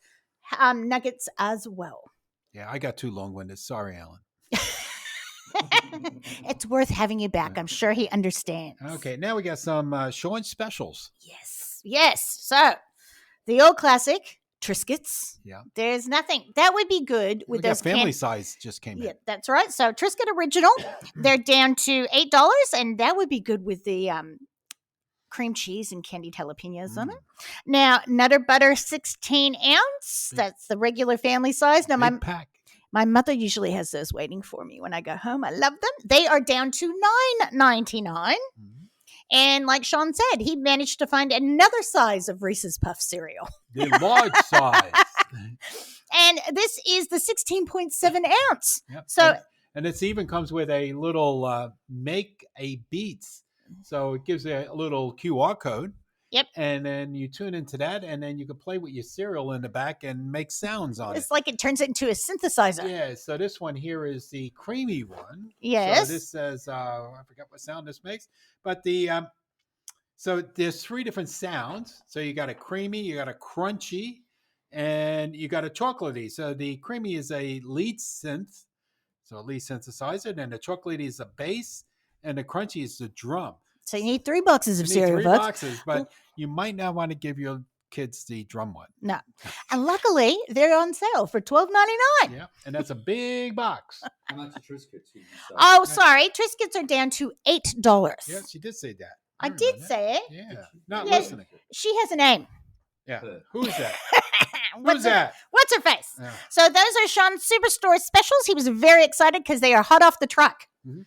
Speaker 1: nuggets as well.
Speaker 2: Yeah, I got too long-winded. Sorry, Alan.
Speaker 1: It's worth having you back. I'm sure he understands.
Speaker 2: Okay, now we got some Sean specials.
Speaker 1: Yes. So the old classic Triscuits.
Speaker 2: Yeah.
Speaker 1: There's nothing that would be good with those
Speaker 2: family size just came in.
Speaker 1: Yeah, that's right. So Triscuit Original, they're down to $8, and that would be good with the cream cheese and candied jalapenos on it. Now Nutter Butter 16 ounce. That's the regular family size. Now
Speaker 2: Big pack.
Speaker 1: My mother usually has those waiting for me when I go home. I love them. They are down to $9.99. And like Sean said, he managed to find another size of Reese's Puff cereal.
Speaker 2: The large size.
Speaker 1: And this is the 16.7 ounce.
Speaker 2: Yep.
Speaker 1: So,
Speaker 2: and it even comes with a little make a beats. So it gives a little QR code.
Speaker 1: Yep.
Speaker 2: And then you tune into that, and then you can play with your cereal in the back and make sounds on it.
Speaker 1: It's like it turns it into a synthesizer.
Speaker 2: Yeah. So this one here is the creamy one.
Speaker 1: Yes.
Speaker 2: So this says, I forgot what sound this makes, but so there's 3 different sounds. So you got a creamy, you got a crunchy, and you got a chocolatey. So the creamy is a lead synth, so a lead synthesizer. Then the chocolatey is a bass, and the crunchy is the drum.
Speaker 1: So you need 3 boxes of cereal,
Speaker 2: 3 boxes, but you might not want to give your kids the drum one.
Speaker 1: No. And luckily, they're on sale for $12.99.
Speaker 2: Yeah, and that's a big box.
Speaker 4: How much are Triscuits?
Speaker 1: Oh, sorry. Triscuits are down to $8.
Speaker 2: Yes, you did say that.
Speaker 1: I did say it.
Speaker 2: Yeah, not
Speaker 1: Yes.
Speaker 2: listening.
Speaker 1: She has a name.
Speaker 2: Yeah, who's that?
Speaker 1: What's
Speaker 2: that?
Speaker 1: What's her face?
Speaker 2: Yeah.
Speaker 1: So those are Sean's Superstore specials. He was very excited because they are hot off the truck.
Speaker 2: Mm-hmm.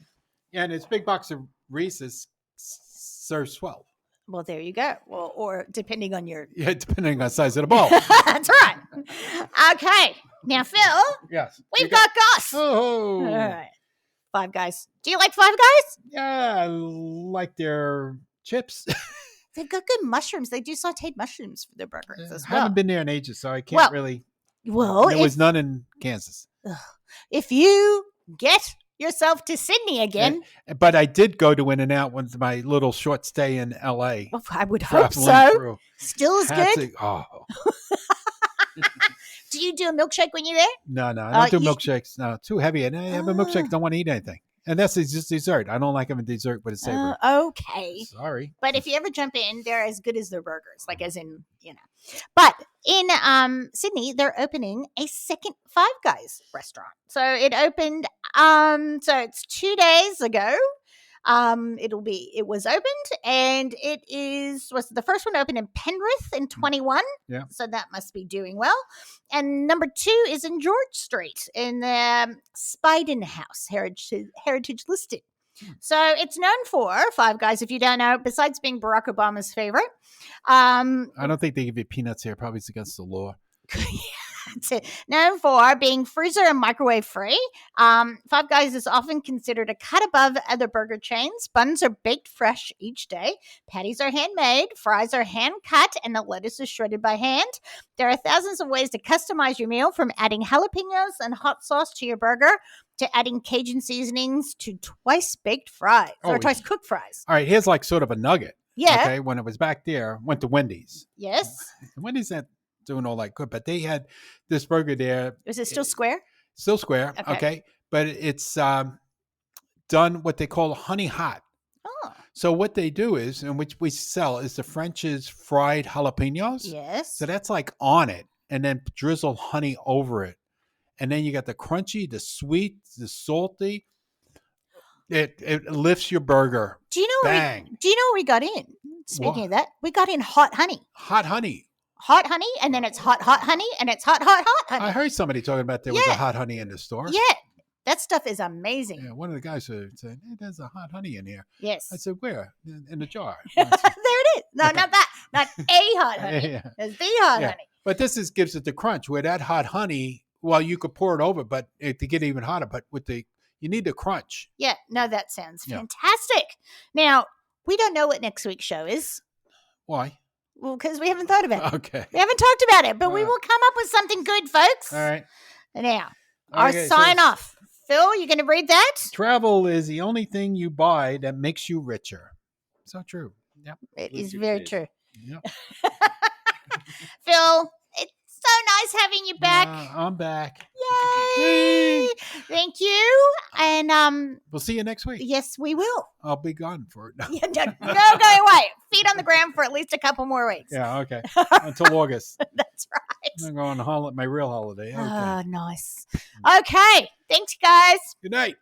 Speaker 2: Yeah, and this big box of Reese's serves 12.
Speaker 1: Well, there you go. Well, or depending on your...
Speaker 2: Yeah, depending on the size of the ball.
Speaker 1: That's right. Okay. Now, Phil,
Speaker 2: Yes.
Speaker 1: we've got Gus.
Speaker 2: Oh.
Speaker 1: All right. Five Guys. Do you like Five Guys?
Speaker 2: Yeah, I like their chips.
Speaker 1: They've got good mushrooms. They do sauteed mushrooms for their burgers as
Speaker 2: I
Speaker 1: well.
Speaker 2: haven't been there in ages, so I can't really.
Speaker 1: Well,
Speaker 2: there was none in Kansas.
Speaker 1: If you get yourself to Sydney again.
Speaker 2: But I did go to In-N-Out with my little short stay in L.A.
Speaker 1: Well, I would hope so.
Speaker 2: Through.
Speaker 1: Still as good?
Speaker 2: Oh.
Speaker 1: Do you do a milkshake when you're there?
Speaker 2: No, I don't do milkshakes. No, too heavy. And I have a milkshake, don't want to eat anything. And that's just dessert. I don't like having dessert with a savory.
Speaker 1: Okay.
Speaker 2: Sorry.
Speaker 1: But if you ever jump in, they're as good as their burgers, like as in, But in Sydney, they're opening a second Five Guys restaurant. So it opened, so it's 2 days ago. It was opened, and was the first one opened in Penrith in 21.
Speaker 2: Yeah.
Speaker 1: So that must be doing well. And number 2 is in George Street in the Spiden House, heritage listed. So it's known for Five Guys, if you don't know, besides being Barack Obama's favorite.
Speaker 2: I don't think they give you peanuts here. Probably it's against the law.
Speaker 1: That's it. Known for being freezer and microwave free. Five Guys is often considered a cut above other burger chains. Buns are baked fresh each day. Patties are handmade. Fries are hand cut, and the lettuce is shredded by hand. There are thousands of ways to customize your meal, from adding jalapenos and hot sauce to your burger to adding Cajun seasonings to twice baked fries or twice cooked fries.
Speaker 2: All right, here's like sort of a nugget.
Speaker 1: Yeah.
Speaker 2: Okay, when it was back there, went to Wendy's.
Speaker 1: Yes.
Speaker 2: Wendy's not doing all that good, but they had this burger there.
Speaker 1: Is it still square?
Speaker 2: Still square, okay. But it's done what they call honey hot.
Speaker 1: Oh.
Speaker 2: So what they do is, and which we sell, is the French's fried jalapenos.
Speaker 1: Yes.
Speaker 2: So that's like on it, and then drizzle honey over it. And then you got the crunchy, the sweet, the salty. It lifts your burger.
Speaker 1: Do you know what we got in? Speaking of that, we got in hot honey.
Speaker 2: Hot honey.
Speaker 1: Hot honey, and then it's hot honey, and it's hot honey.
Speaker 2: I heard somebody talking about there was a hot honey in the store.
Speaker 1: Yeah. That stuff is amazing.
Speaker 2: Yeah, one of the guys said, hey, there's a hot honey in here.
Speaker 1: Yes.
Speaker 2: I said, where? In the jar.
Speaker 1: There it is. No, not that. Not a hot honey.
Speaker 2: Yeah.
Speaker 1: It's the hot honey.
Speaker 2: But this gives it the crunch, where that hot honey, well, you could pour it over, but to get even hotter, but you need the crunch.
Speaker 1: Yeah, no, that sounds fantastic. Now, we don't know what next week's show is.
Speaker 2: Why?
Speaker 1: Well, because we haven't thought about it.
Speaker 2: Okay.
Speaker 1: We haven't talked about it, but we will come up with something good, folks.
Speaker 2: All right.
Speaker 1: Now, our sign off. Phil, you going to read that?
Speaker 2: Travel is the only thing you buy that makes you richer. So true. Yep.
Speaker 1: It
Speaker 4: Live
Speaker 1: is
Speaker 4: your
Speaker 1: very
Speaker 4: days.
Speaker 1: true.
Speaker 2: Yep.
Speaker 1: Phil, it's so nice having you back.
Speaker 2: I'm back.
Speaker 1: Yay! Thank you. And
Speaker 2: We'll see you next week.
Speaker 1: yes, we will.
Speaker 2: I'll be gone for it.
Speaker 1: Yeah, no going away. Feet on the ground for at least a couple more weeks.
Speaker 2: Yeah, okay. Until August.
Speaker 1: That's right.
Speaker 2: I'm going on my real holiday. Okay.
Speaker 1: Oh, nice. Okay. Thanks, guys.
Speaker 2: Good night.